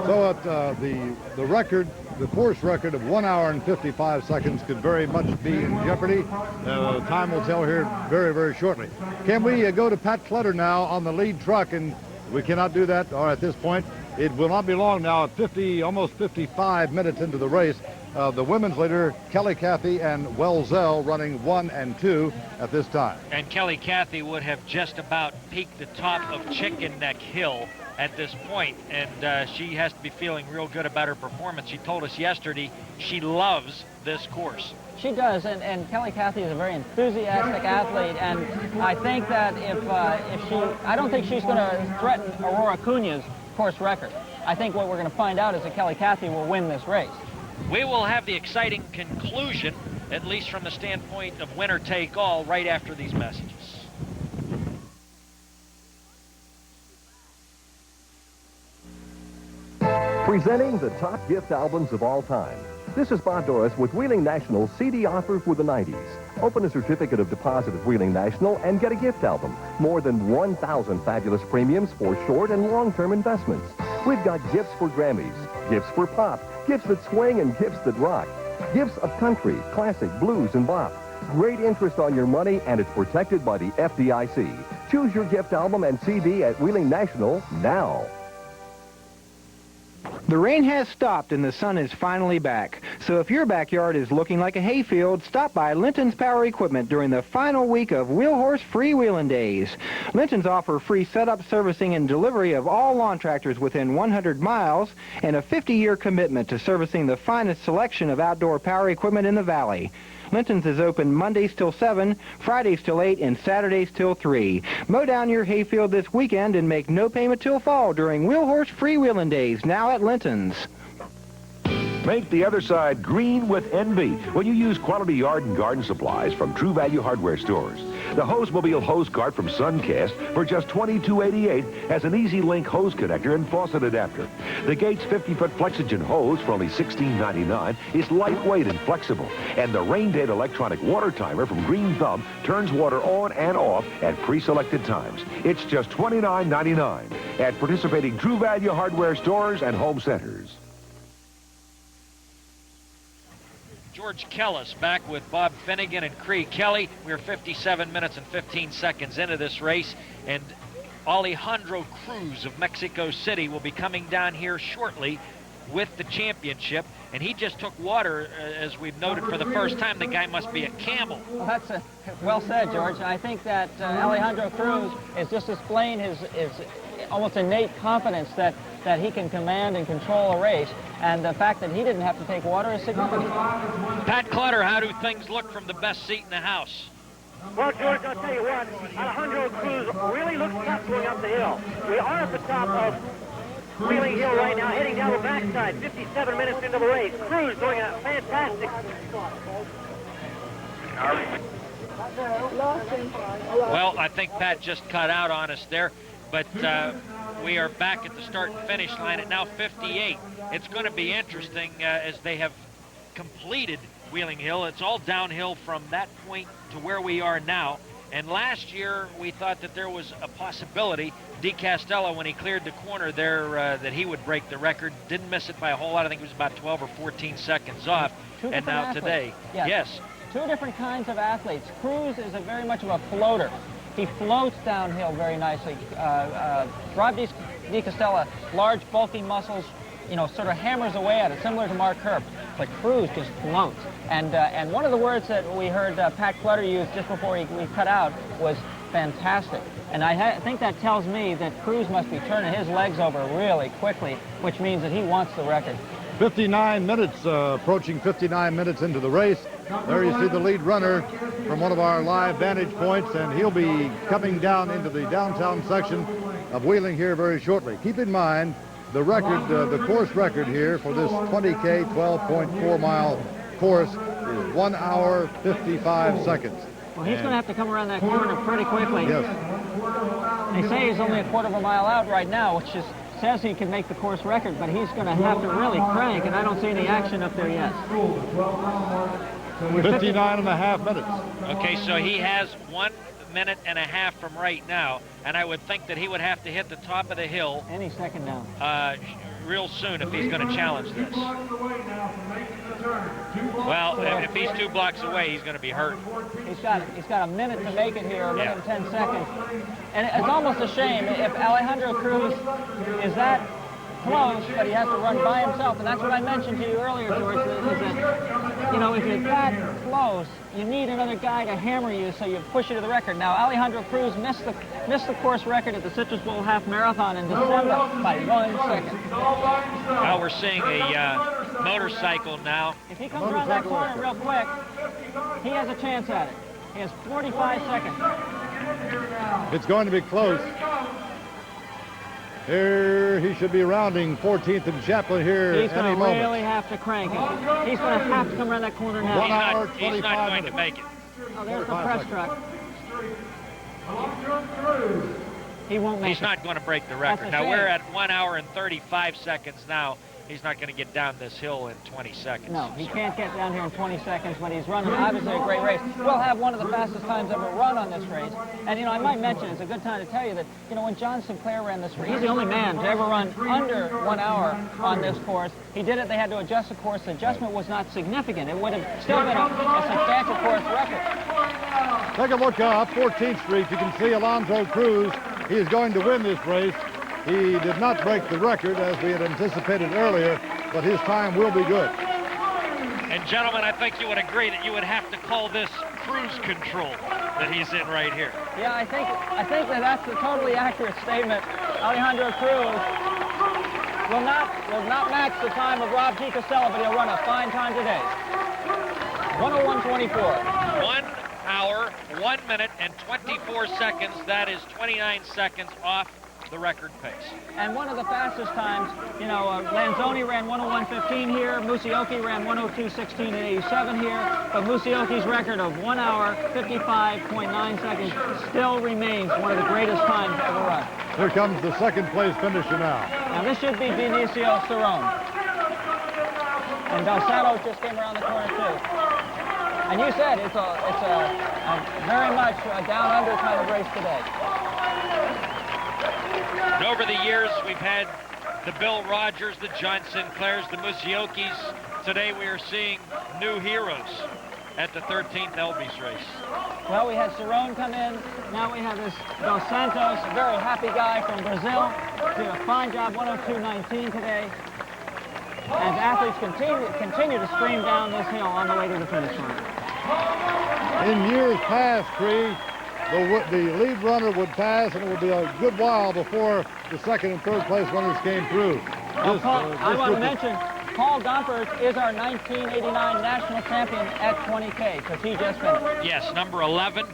So at the record, the course record of 1 hour and 55 seconds could very much be in jeopardy. Time will tell here very, very shortly. Can we go to Pat Clutter now on the lead truck? And we cannot do that, or at this point. It will not be long now at almost 55 minutes into the race. The women's leader, Kelly Cathy and Welzell, running 1 and 2 at this time. And Kelly Cathy would have just about peaked the top of Chicken Neck Hill at this point, and she has to be feeling real good about her performance. She told us yesterday she loves this course. She does, and Kelly Cathy is a very enthusiastic athlete, and I think that I don't think she's going to threaten Aurora Cunha's course record. I think what we're going to find out is that Kelly Cathy will win this race. We will have the exciting conclusion, at least from the standpoint of winner take all, right after these messages. Presenting the top gift albums of all time. This is Bob Doris with Wheeling National CD offer for the 90s. Open a certificate of deposit at Wheeling National and get a gift album. More than 1,000 fabulous premiums for short and long-term investments. We've got gifts for Grammys, gifts for pop, gifts that swing and gifts that rock. Gifts of country, classic, blues, and bop. Great interest on your money, and it's protected by the FDIC. Choose your gift album and CD at Wheeling National now. The rain has stopped and the sun is finally back. So if your backyard is looking like a hayfield, stop by Linton's Power Equipment during the final week of Wheelhorse Freewheeling Days. Linton's offer free setup, servicing, and delivery of all lawn tractors within 100 miles and a 50-year commitment to servicing the finest selection of outdoor power equipment in the valley. Linton's is open Mondays till 7, Fridays till 8, and Saturdays till 3. Mow down your hayfield this weekend and make no payment till fall during Wheelhorse Freewheeling Days, now at Linton's. Make the other side green with envy when you use quality yard and garden supplies from True Value Hardware stores. The Hose-Mobile hose cart from Suncast for just $22.88 has an easy link hose connector and faucet adapter. The Gates 50-foot Flexogen hose for only $16.99 is lightweight and flexible. And the Rain Date electronic water timer from Green Thumb turns water on and off at pre-selected times. It's just $29.99 at participating True Value Hardware stores and home centers. George Kellis back with Bob Finnegan and Cree Kelly. We're 57 minutes and 15 seconds into this race, and Alejandro Cruz of Mexico City will be coming down here shortly with the championship, and he just took water, as we've noted, for the first time. The guy must be a camel. Well, that's well said, George. I think that Alejandro Cruz is just displaying his almost innate confidence that he can command and control a race, and the fact that he didn't have to take water is significant. Pat Clutter, how do things look from the best seat in the house? Well, George, I'll tell you what, Alejandro Cruz really looks tough going up the hill. We are at the top of Wheeling Hill right now, heading down the backside, 57 minutes into the race. Cruz doing a fantastic. Well, I think Pat just cut out on us there, but we are back at the start and finish line at now 58. It's going to be interesting as they have completed Wheeling Hill. It's all downhill from that point to where we are now. And last year, we thought that there was a possibility. De Castella, when he cleared the corner there, that he would break the record. Didn't miss it by a whole lot. I think it was about 12 or 14 seconds off. And now today, yes. Two different kinds of athletes. Cruz is very much of a floater. He floats downhill very nicely. Rob De Castella, large, bulky muscles, sort of hammers away at it, similar to Mark Herb. But Cruz just floats. And one of the words that we heard Pat Clutter use just before we cut out was fantastic. And I think that tells me that Cruz must be turning his legs over really quickly, which means that he wants the record. 59 minutes, approaching 59 minutes into the race. There you see the lead runner from one of our live vantage points, and he'll be coming down into the downtown section of Wheeling here very shortly. Keep in mind, the record, the course record here for this 20K 12.4 mile course is 1 hour 55 seconds. Well, he's going to have to come around that corner pretty quickly. Yes. They say he's only a quarter of a mile out right now, which says he can make the course record, but he's going to have to really crank, and I don't see any action up there yet. 59 and a half minutes. Okay, so he has 1 minute and a half from right now, and I would think that he would have to hit the top of the hill any second now, real soon if he's going to challenge this. Well, if he's 2 blocks away, he's going to be hurt. He's got a minute to make it here, a minute and 10 seconds. And it's almost a shame if Alejandro Cruz is that close, but he has to run by himself. And that's what I mentioned to you earlier, George, is that, if you're that close, you need another guy to hammer you so you push you to the record. Now, Alejandro Cruz missed the course record at the Citrus Bowl Half Marathon in December by 1 second. Now we're seeing a motorcycle now. If he comes around that corner real quick, he has a chance at it. He has 45 seconds. It's going to be close. Here he should be rounding 14th and Chaplin here He's any moment. He's going to really have to crank it. He's going to have to come around that corner now. 1 hour, he's not going to make it. Oh, there's the press truck. He won't make it. He's not going to break the record. Now we're at 1 hour and 35 seconds now. He's not going to get down this hill in 20 seconds. No, he can't get down here in 20 seconds, but he's running obviously a great race. We'll have one of the fastest times ever run on this race. And, I might mention, it's a good time to tell you that, when John Sinclair ran this race, he's the only man to ever run under 1 hour on this course. He did it. They had to adjust the course. The adjustment was not significant. It would have still been a substantial course record. Take a look up 14th Street. You can see Alejandro Cruz. He is going to win this race. He did not break the record as we had anticipated earlier, but his time will be good. And gentlemen, I think you would agree that you would have to call this cruise control that he's in right here. Yeah, I think that's a totally accurate statement. Alejandro Cruz will not match the time of Rob De Castella, but he'll run a fine time today. 1:01:24. 1 hour, 1 minute, and 24 seconds. That is 29 seconds off the record pace. And one of the fastest times, Lanzoni ran 1:01:15 here. Musioki ran 1:02:16 and 87 here. But Musioki's record of 1 hour, 55.9 seconds still remains one of the greatest times ever run. Here comes the second place finisher now. Now this should be Dionicio Ceron. And Dos Santos just came around the corner too. And you said it's a very much a down under kind of race today. And over the years, we've had the Bill Rogers, the John Sinclairs, the Musiokis. Today we are seeing new heroes at the 13th Elby's race. Well, we had Ceron come in. Now we have this Dos Santos, a very happy guy from Brazil. Did a fine job, 1:02:19 today. As athletes continue to stream down this hill on the way to the finish line. In years past, Cree, the lead runner would pass, and it would be a good while before the second and third place runners came through. I want to mention, Paul Gompers is our 1989 national champion at 20K, because he just finished. Yes, number 11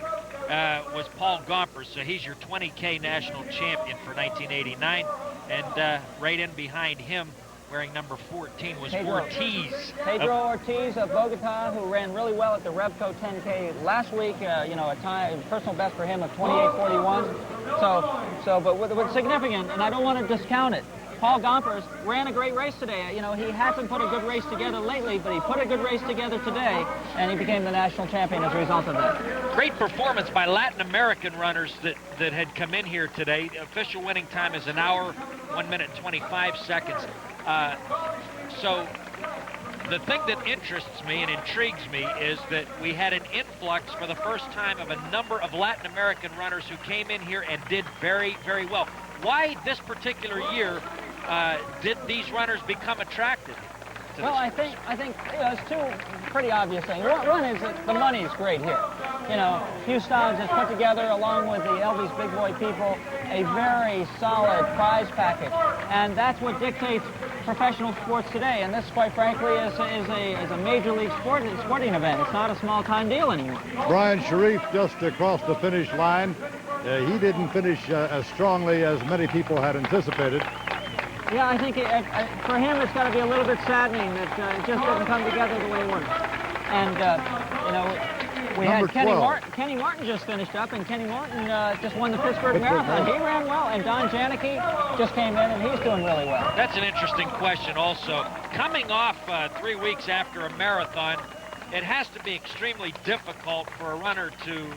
was Paul Gompers, so he's your 20K national champion for 1989. And right in behind him, wearing number 14, was Ortiz. Pedro Ortiz of Bogota, who ran really well at the Revco 10K last week. A time, personal best for him of 28:41. But what's significant, and I don't want to discount it, Paul Gompers ran a great race today. You know, he hasn't put a good race together lately, but he put a good race together today, and he became the national champion as a result of that. Great performance by Latin American runners that had come in here today. The official winning time is 1 hour, 1 minute, 25 seconds. So the thing that interests me and intrigues me is that we had an influx for the first time of a number of Latin American runners who came in here and did very, very well. Why this particular year did these runners become attracted? Well, I think it's two pretty obvious things. One is that the money is great here. You know, Hugh Stodds has put together, along with the Elby's Big Boy people, a very solid prize package, and that's what dictates professional sports today. And this, quite frankly, is a major league sporting event. It's not a small-time deal anymore. Brian Sharif just across the finish line. He didn't finish as strongly as many people had anticipated. Yeah, I think for him it's got to be a little bit saddening that it just didn't come together the way he wanted. And, you know, we had Kenny Martin just finished up, and Kenny Martin just won the Pittsburgh Marathon. He ran well, and Don Janicki just came in, and he's doing really well. That's an interesting question also. Coming off 3 weeks after a marathon, it has to be extremely difficult for a runner to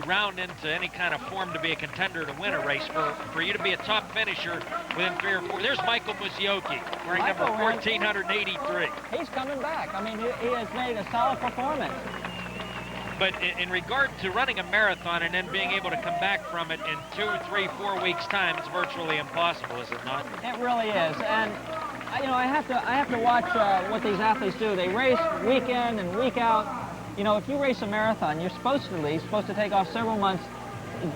round into any kind of form to be a contender to win a race, for you to be a top finisher within 3 or 4. There's Michael Musioki, wearing number 1,483. He's coming back. I mean, he has made a solid performance. But in regard to running a marathon and then being able to come back from it in 2, 3, 4 weeks' time, it's virtually impossible, is it not? It really is. And you know, I have to watch what these athletes do. They race week in and week out. You know, if you race a marathon, you're supposed to take off several months,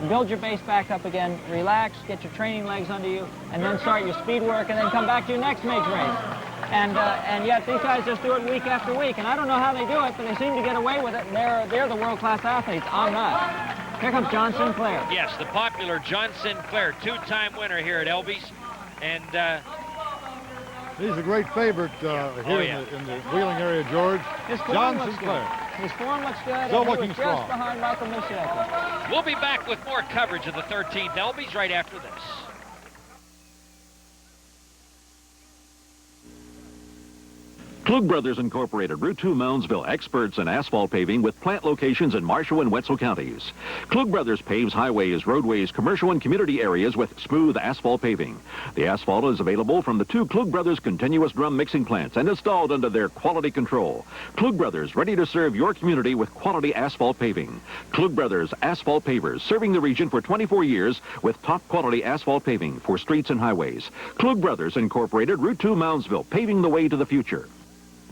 build your base back up again, relax, get your training legs under you, and then start your speed work, and then come back to your next major race. And yet these guys just do it week after week, and I don't know how they do it, but they seem to get away with it. And they're the world-class athletes. I'm not. Here comes John Sinclair. Yes, the popular John Sinclair, 2-time winner here at Elby's, and he's a great favorite here in the Wheeling area, George. John Sinclair. His form looks good. Still and looking he was strong. Just behind Michael Musioki. We'll be back with more coverage of the 13th Elby's right after this. Klug Brothers Incorporated, Route 2 Moundsville, experts in asphalt paving with plant locations in Marshall and Wetzel counties. Klug Brothers paves highways, roadways, commercial and community areas with smooth asphalt paving. The asphalt is available from the 2 Klug Brothers continuous drum mixing plants and installed under their quality control. Klug Brothers, ready to serve your community with quality asphalt paving. Klug Brothers Asphalt Pavers, serving the region for 24 years with top quality asphalt paving for streets and highways. Klug Brothers Incorporated, Route 2 Moundsville, paving the way to the future.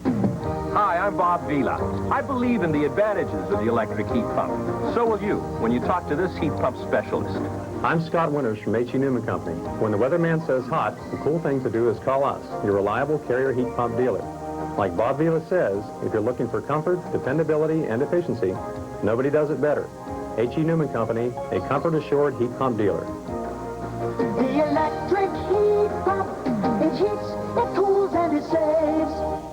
Hi, I'm Bob Vila. I believe in the advantages of the electric heat pump. So will you when you talk to this heat pump specialist. I'm Scott Winters from H.E. Newman Company. When the weatherman says hot, the cool thing to do is call us, your reliable Carrier heat pump dealer. Like Bob Vila says, if you're looking for comfort, dependability, and efficiency, nobody does it better. H.E. Newman Company, a comfort-assured heat pump dealer. The electric heat pump, it heats, it cools, and it saves.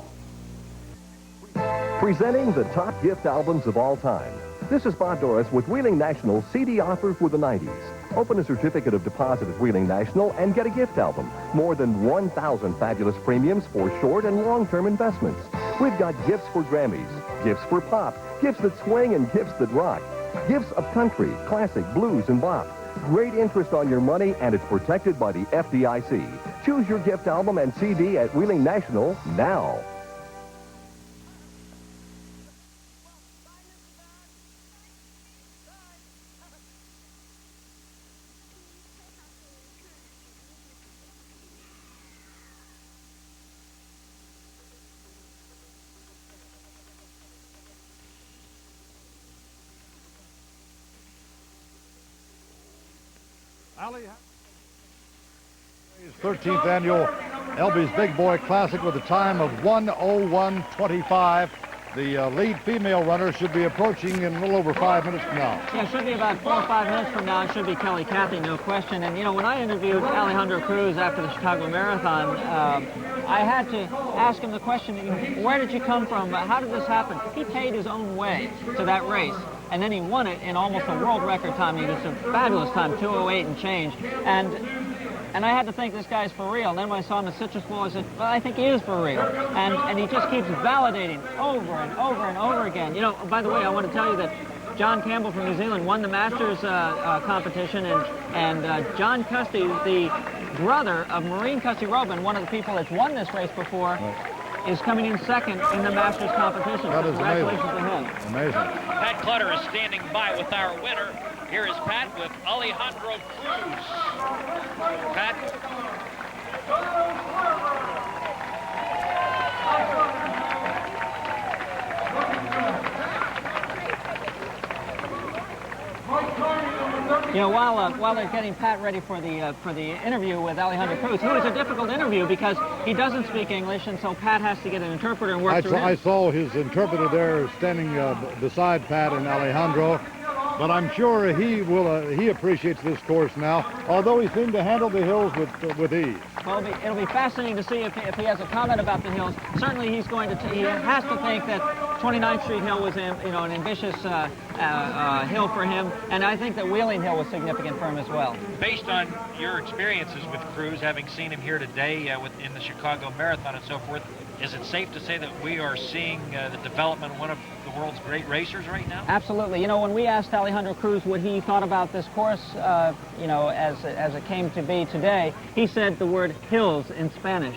Presenting the top gift albums of all time. This is Bob Doris with Wheeling National CD offer for the 90s. Open a certificate of deposit at Wheeling National and get a gift album. More than 1,000 fabulous premiums for short and long-term investments. We've got gifts for Grammys, gifts for pop, gifts that swing and gifts that rock. Gifts of country, classic, blues, and bop. Great interest on your money, and it's protected by the FDIC. Choose your gift album and CD at Wheeling National now. His 13th annual Elby's Big Boy Classic with a time of 1:01:25. The lead female runner should be approaching in a little over 5 minutes from now. Yeah, it should be about 4 or 5 minutes from now. It should be Kelly Cathy, no question. And, you know, when I interviewed Alejandro Cruz after the Chicago Marathon, I had to ask him the question, where did you come from? How did this happen? He paid his own way to that race. and then he won it in almost a world record time. He was a fabulous time, 2:08 and change. And I had to think this guy's for real. And then when I saw him at Citrus Bowl, I said, well, I think he is for real. And he just keeps validating over and over and over again. You know, by the way, I want to tell you that John Campbell from New Zealand won the Masters competition, and John Custy, the brother of Maureen Custy-Robin, one of the people that's won this race before, is coming in second in the Masters competition. That is Congratulations amazing. to him. Amazing. Pat Clutter is standing by with our winner. Here is Pat with Alejandro Cruz. Pat. You know, while they're getting Pat ready for the interview with Alejandro Cruz, it was a difficult interview because he doesn't speak English, and so Pat has to get an interpreter and work through him. I saw his interpreter there standing beside Pat and Alejandro, but I'm sure he appreciates this course now, although he seemed to handle the hills with ease. Well, it'll be fascinating to see if he has a comment about the hills. Certainly, he has to think that 29th Street Hill was an ambitious hill for him, and I think that Wheeling Hill was significant for him as well. Based on your experiences with Cruz, having seen him here today in the Chicago Marathon and so forth, is it safe to say that we are seeing the development of one of the world's great racers right now? Absolutely. You know, when we asked Alejandro Cruz what he thought about this course, you know, as it came to be today, he said the word hills in Spanish.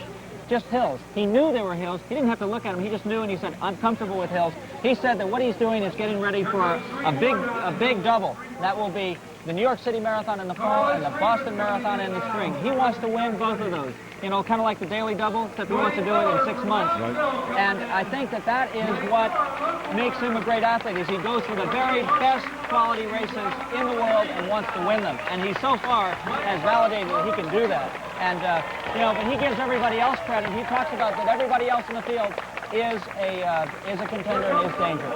Just hills. He knew there were hills. He didn't have to look at them. He just knew, and he said, I'm comfortable with hills. He said that what he's doing is getting ready for a big double. That will be the New York City Marathon in the fall and the Boston Marathon in the spring. He wants to win both of those. You know, kind of like the daily double, except he wants to do it in 6 months. Right. And I think that is what makes him a great athlete, is he goes for the very best quality races in the world and wants to win them. And he so far has validated that he can do that. And, you know, but he gives everybody else credit. He talks about that everybody else in the field is a contender and is dangerous.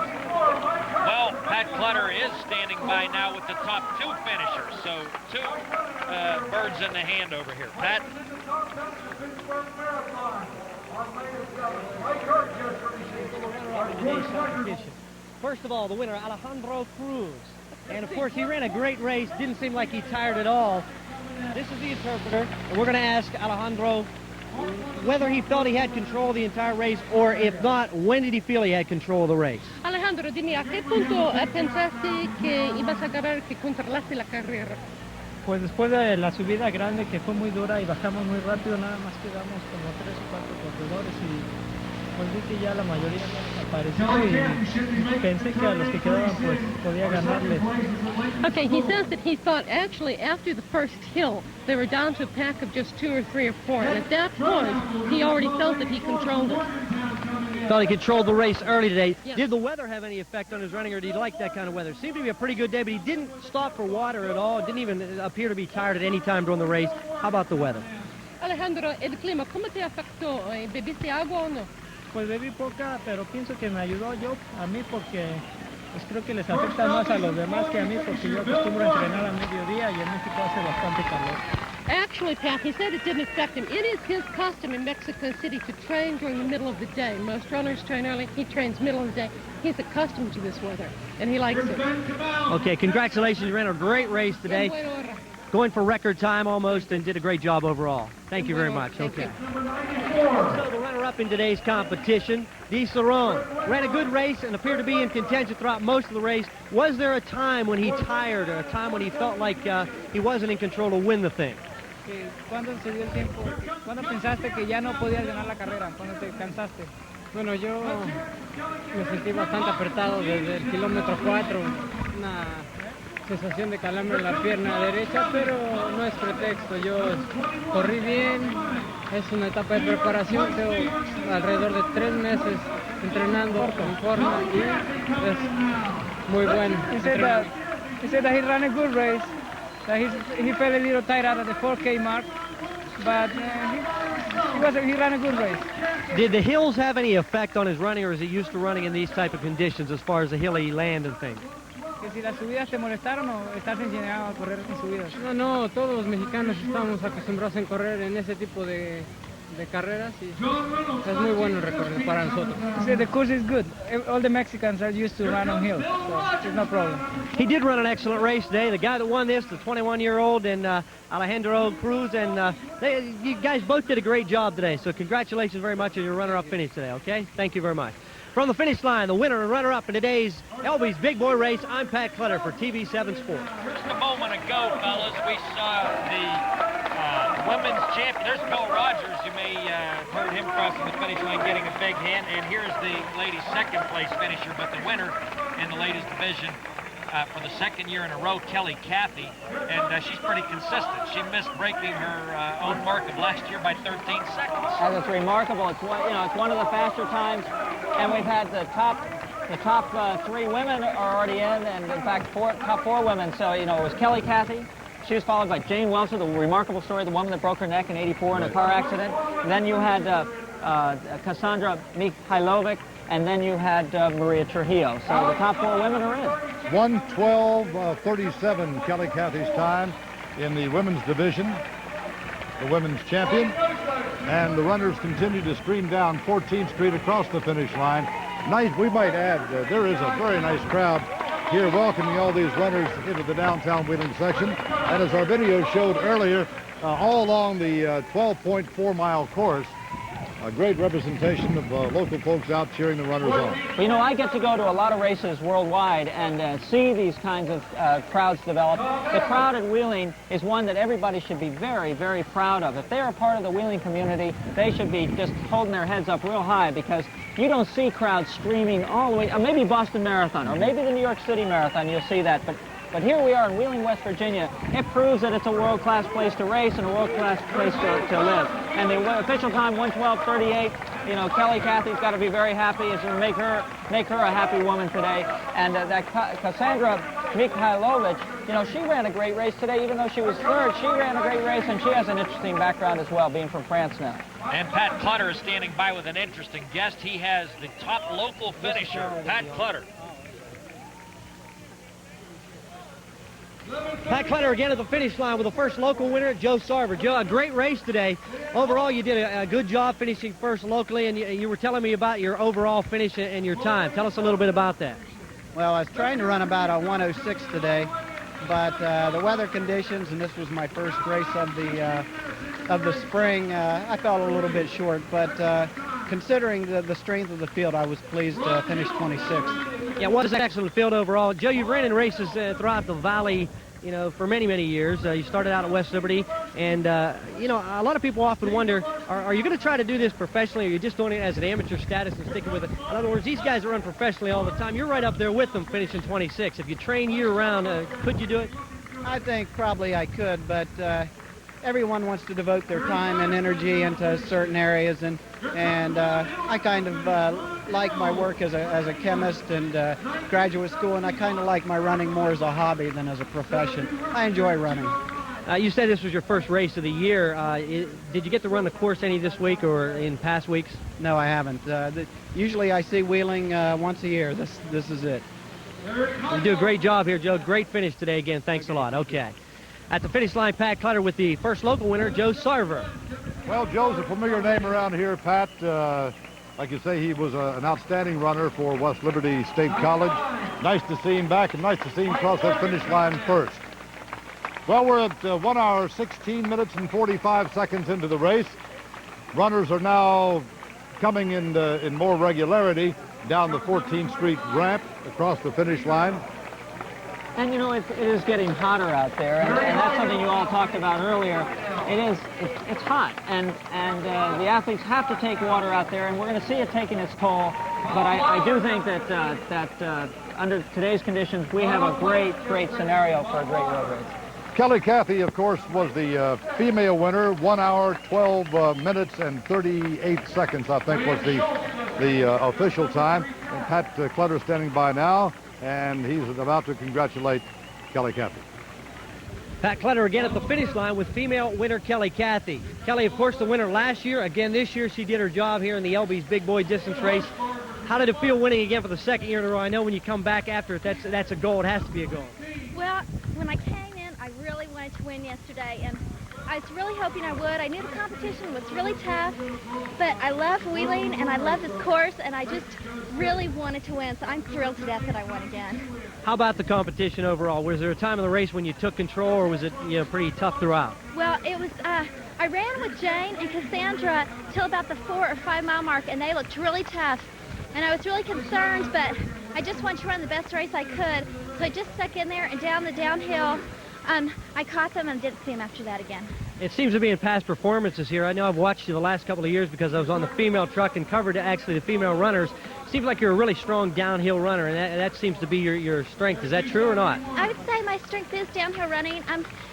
Well, Pat Clutter is standing by now with the top two finishers. So two birds in the hand over here. Pat? First of all, the winner, Alejandro Cruz. And, of course, he ran a great race. Didn't seem like he tired at all. This is the interpreter, and we're going to ask Alejandro whether he felt he had control of the entire race, or if not, when did he feel he had control of the race? Alejandro, dime, ¿a qué punto pensaste que ibas a ganar, que controlaste la carrera? Pues después de la subida grande, que fue muy dura y bajamos muy rápido, nada más quedamos como 3 o 4 corredores y pues vi que ya la mayoría había desaparecido y pensé que a los que quedaban pues podía ganarles. Okay, he says that he thought actually after the first hill they were down to a pack of just 2 or 3 or 4, and at that point he already felt that he controlled it. Thought he controlled the race early today. Yes. Did the weather have any effect on his running, or did he like that kind of weather? Seemed to be a pretty good day, but he didn't stop for water at all. Didn't even appear to be tired at any time during the race. How about the weather? Alejandro, el clima, ¿cómo te afectó? ¿Bebiste agua o no? Pues bebí poca, pero pienso que me ayudó a mí porque pues creo que les afecta más a los demás que a mí, porque yo acostumbro a entrenar a mediodía y en México hace bastante calor. Actually, Pat, he said it didn't affect him. It is his custom in Mexico City to train during the middle of the day. Most runners train early. He trains middle of the day. He's accustomed to this weather, and he likes it. Okay, congratulations. You ran a great race today. Going for record time almost, and did a great job overall. Thank you very much. Okay. So the runner-up in today's competition, Dionicio Ceron, ran a good race and appeared to be in contention throughout most of the race. Was there a time when he tired, or a time when he felt like he wasn't in control to win the thing? ¿Cuándo se dio el tiempo? ¿Cuándo pensaste que ya no podías ganar la carrera? ¿Cuándo te cansaste? Bueno, yo me sentí bastante apretado desde el kilómetro 4, una sensación de calambre en la pierna derecha, pero no es pretexto. Yo corrí bien, es una etapa de preparación, tengo alrededor de 3 meses entrenando en forma y es muy bueno. He said that he ran a good race. That he felt a little tired out at the 4K mark, but he ran a good race. Did the hills have any effect on his running, or is he used to running in these type of conditions as far as the hilly land and things? Que si las subidas te molestaron o estás enseñado a correr en subidas. No, todos los mexicanos estamos acostumbrados a correr en ese tipo de de carreras y es muy bueno el recorrido para nosotros. So the course is good. All the Mexicans are used to run on hills, so there's no problem. He did run an excellent race today. The guy that won this, the 21-year-old, and Alejando Cruz, and you guys both did a great job today. So congratulations very much on your runner-up finish today, okay? Thank you very much. From the finish line, the winner and runner-up in today's Elby's Big Boy Race, I'm Pat Clutter for TV7 Sports. Just a moment ago, fellas, we saw the women's champion. There's Bill Rogers. You may have heard him crossing the finish line getting a big hand. And here's the ladies' second-place finisher, but the winner in the ladies' division for the second year in a row, Kelly Cathy. And she's pretty consistent. She missed breaking her own mark of last year by 13 seconds. And it's remarkable. It's one, it's one of the faster times. And we've had the top 3 women are already in, and in fact, top 4 women. So, it was Kelly Cathy. She was followed by Jane Welser, the remarkable story, the woman that broke her neck in '84 in a car accident. And then you had Cassandra Mihailovic, and then you had Maria Trujillo. So the top 4 women are in. 1:12:37, Kelly Cathy's time in the women's division, the women's champion. And the runners continue to stream down 14th Street across the finish line. Nice, we might add, there is a very nice crowd here welcoming all these runners into the downtown wheeling section. And as our video showed earlier, all along the 12.4-mile course, a great representation of local folks out cheering the runners on. Well, I get to go to a lot of races worldwide and see these kinds of crowds develop. The crowd at Wheeling is one that everybody should be very, very proud of. If they're a part of the Wheeling community, they should be just holding their heads up real high, because you don't see crowds streaming all the way, maybe Boston Marathon, or maybe the New York City Marathon, you'll see that, but here we are in Wheeling, West Virginia. It proves that it's a world-class place to race and a world-class place to live. And the official time, 1:12:38. Kelly Cathy's got to be very happy. It's going to make her a happy woman today. And that Cassandra Mihailovic, she ran a great race today. Even though she was third, she ran a great race, and she has an interesting background as well, being from France now. And Pat Clutter is standing by with an interesting guest. He has the top local finisher, Pat Clutter. Pat Clutter again at the finish line with the first local winner, Joe Sarver. Joe, a great race today. Overall, you did a good job finishing first locally, and you were telling me about your overall finish and your time. Tell us a little bit about that. Well, I was trying to run about a 1:06 today, but the weather conditions, and this was my first race of the spring, I fell a little bit short, but considering the strength of the field, I was pleased to finish 26th. Yeah, it was an excellent field overall. Joe, you've ran in races throughout the valley, for many, many years. You started out at West Liberty, and, a lot of people often wonder, are you going to try to do this professionally, or are you just doing it as an amateur status and sticking with it? In other words, these guys run professionally all the time. You're right up there with them finishing 26. If you train year-round, could you do it? I think probably I could, but everyone wants to devote their time and energy into certain areas, and I kind of like my work as a chemist and graduate school, and I kind of like my running more as a hobby than as a profession. I enjoy running. You said this was your first race of the year. Did you get to run the course any this week or in past weeks? No, I haven't. Usually I see Wheeling once a year. This is it. You do a great job here, Joe. Great finish today again. Thanks a lot. Okay. At the finish line, Pat Clutter with the first local winner, Joe Sarver. Well, Joe's a familiar name around here, Pat. Like you say, he was an outstanding runner for West Liberty State College. Nice to see him back, and nice to see him cross that finish line first. Well, we're at 1 hour, 16 minutes, and 45 seconds into the race. Runners are now coming in more regularity down the 14th Street ramp across the finish line. And it is getting hotter out there, and that's something you all talked about earlier. It's hot, and the athletes have to take water out there, and we're going to see it taking its toll. But I do think that under today's conditions, we have a great scenario for a great road race. Kelly Cathy, of course, was the female winner. 1 hour, 12 minutes, and 38 seconds, I think, was the official time. And Pat Clutter standing by now, and he's about to congratulate Kelly Cathy. Pat Clutter again at the finish line with female winner Kelly Cathy. Kelly, of course, the winner last year. Again, this year she did her job here in the Elby's Big Boy Distance Race. How did it feel winning again for the second year in a row? I know when you come back after it, that's a goal. It has to be a goal. Well, when I came in, I really wanted to win yesterday, and I was really hoping I would. I knew the competition was really tough, but I love wheeling and I love this course, and I just really wanted to win, so I'm thrilled to death that I won again. How about the competition overall? Was there a time of the race when you took control, or was it, you know, pretty tough throughout? Well, it was, I ran with Jane and Cassandra till about the 4 or 5 mile mark, and they looked really tough. And I was really concerned, but I just wanted to run the best race I could, so I just stuck in there, and down the downhill, I caught them and didn't see them after that again. It seems to be in past performances here. I know I've watched you the last couple of years because I was on the female truck and covered actually the female runners. Seems like you're a really strong downhill runner, and that seems to be your strength. Is that true or not? I would say my strength is downhill running.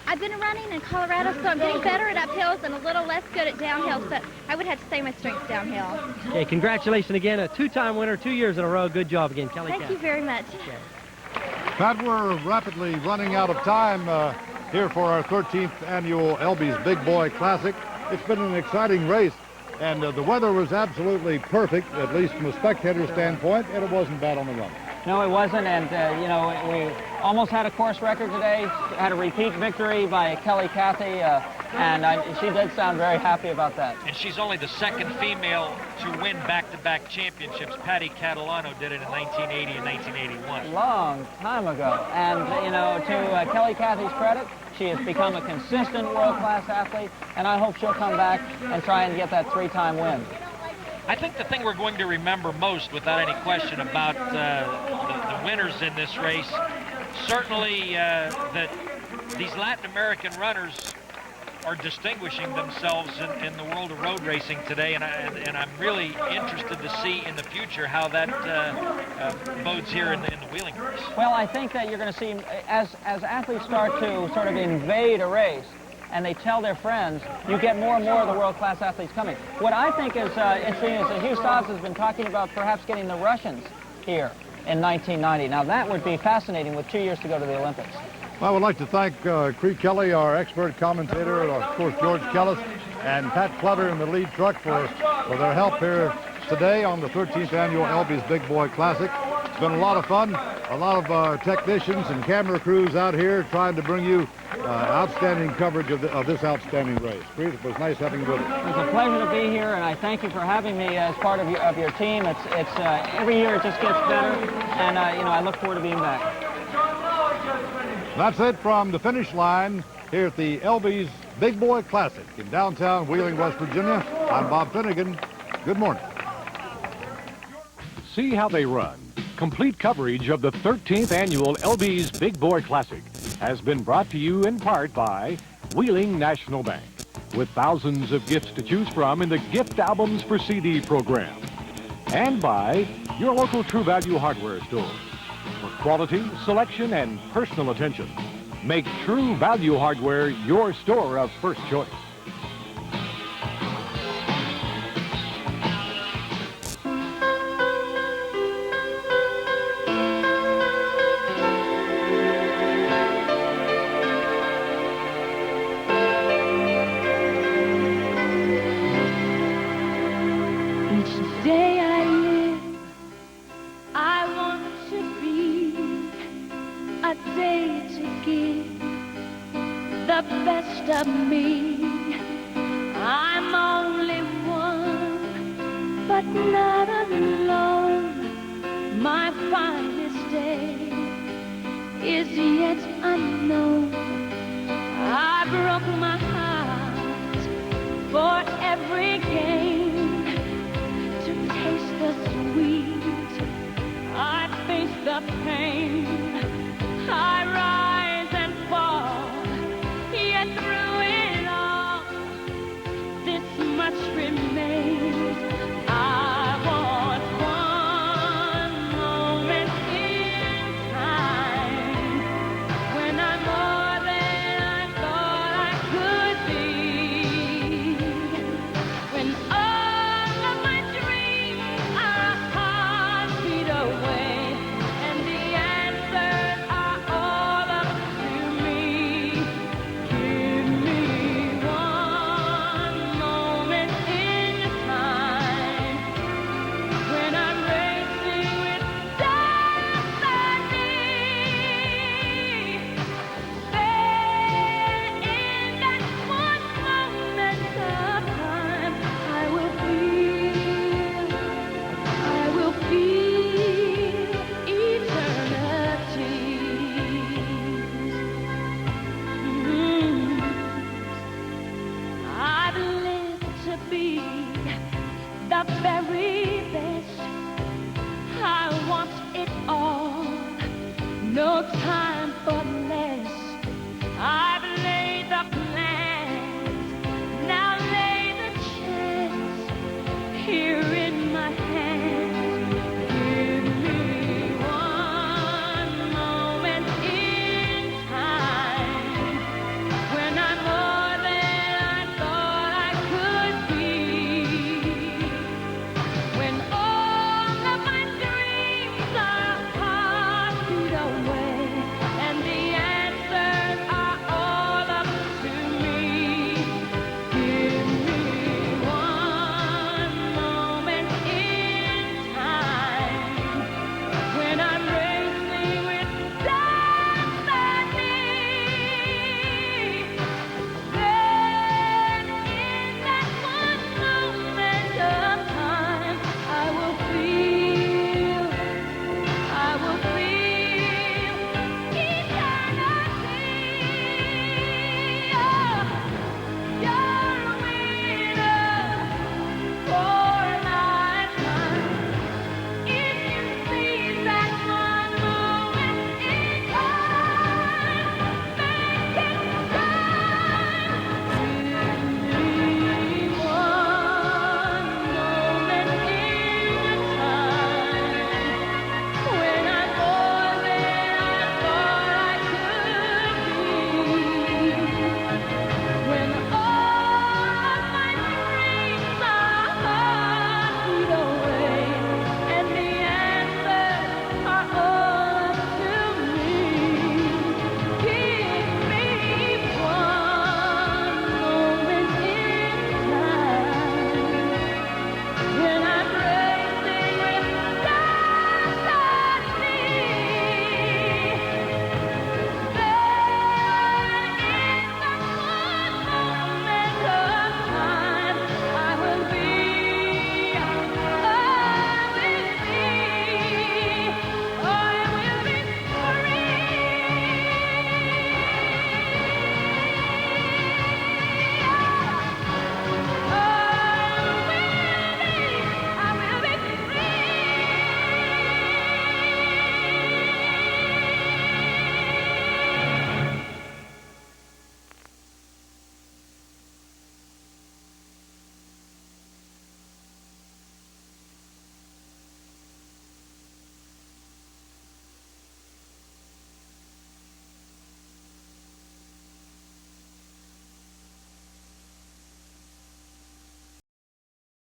I've been running in Colorado, so I'm getting better at uphills and a little less good at downhills, but I would have to say my strength's downhill. Okay, congratulations again. A 2-time winner, 2 years in a row. Good job again, Kelly. Thank you very much. Pat, we're rapidly running out of time here for our 13th annual Elby's Big Boy Classic. It's been an exciting race, and the weather was absolutely perfect, at least from a spectator standpoint, and it wasn't bad on the run. No, it wasn't, and you know, we almost had a course record today. Had a repeat victory by Kelly Cathy, and she did sound very happy about that. And she's only the second female to win back-to-back championships. Patty Catalano did it in 1980 and 1981. Long time ago, and you know, to Kelly Cathy's credit, she has become a consistent world-class athlete, and I hope she'll come back and try and get that 3-time win. I think the thing we're going to remember most, without any question, about the winners in this race, certainly that these Latin American runners are distinguishing themselves in the world of road racing today, and I'm really interested to see in the future how that bodes here in the wheeling race. Well, I think that you're going to see, as athletes start to sort of invade a race, and they tell their friends, you get more and more of the world-class athletes coming. What I think is interesting is that Hugh Stobbs has been talking about perhaps getting the Russians here in 1990. Now, that would be fascinating with 2 years to go to the Olympics. I would like to thank Cree Kelly, our expert commentator, of course, George Kellis, and Pat Clutter in the lead truck for their help here today on the 13th annual Elby's Big Boy Classic. It's been a lot of fun. A lot of technicians and camera crews out here trying to bring you outstanding coverage of this outstanding race. Cree, it was nice having you with us. It's a pleasure to be here, and I thank you for having me as part of your team. It's every year it just gets better, and you know, I look forward to being back. That's it from the finish line here at the Elby's Big Boy Classic in downtown Wheeling, West Virginia. I'm Bob Finnegan. Good morning. See how they run. Complete coverage of the 13th annual Elby's Big Boy Classic has been brought to you in part by Wheeling National Bank, with thousands of gifts to choose from in the Gift Albums for CD program, and by your local True Value hardware store. For quality, selection, and personal attention, make True Value Hardware your store of first choice. Each day I live, I want to be a day to give the best of me. I'm only one, but not alone. My finest day is yet unknown. I broke my heart for every game. To taste the sweet, I face the pain.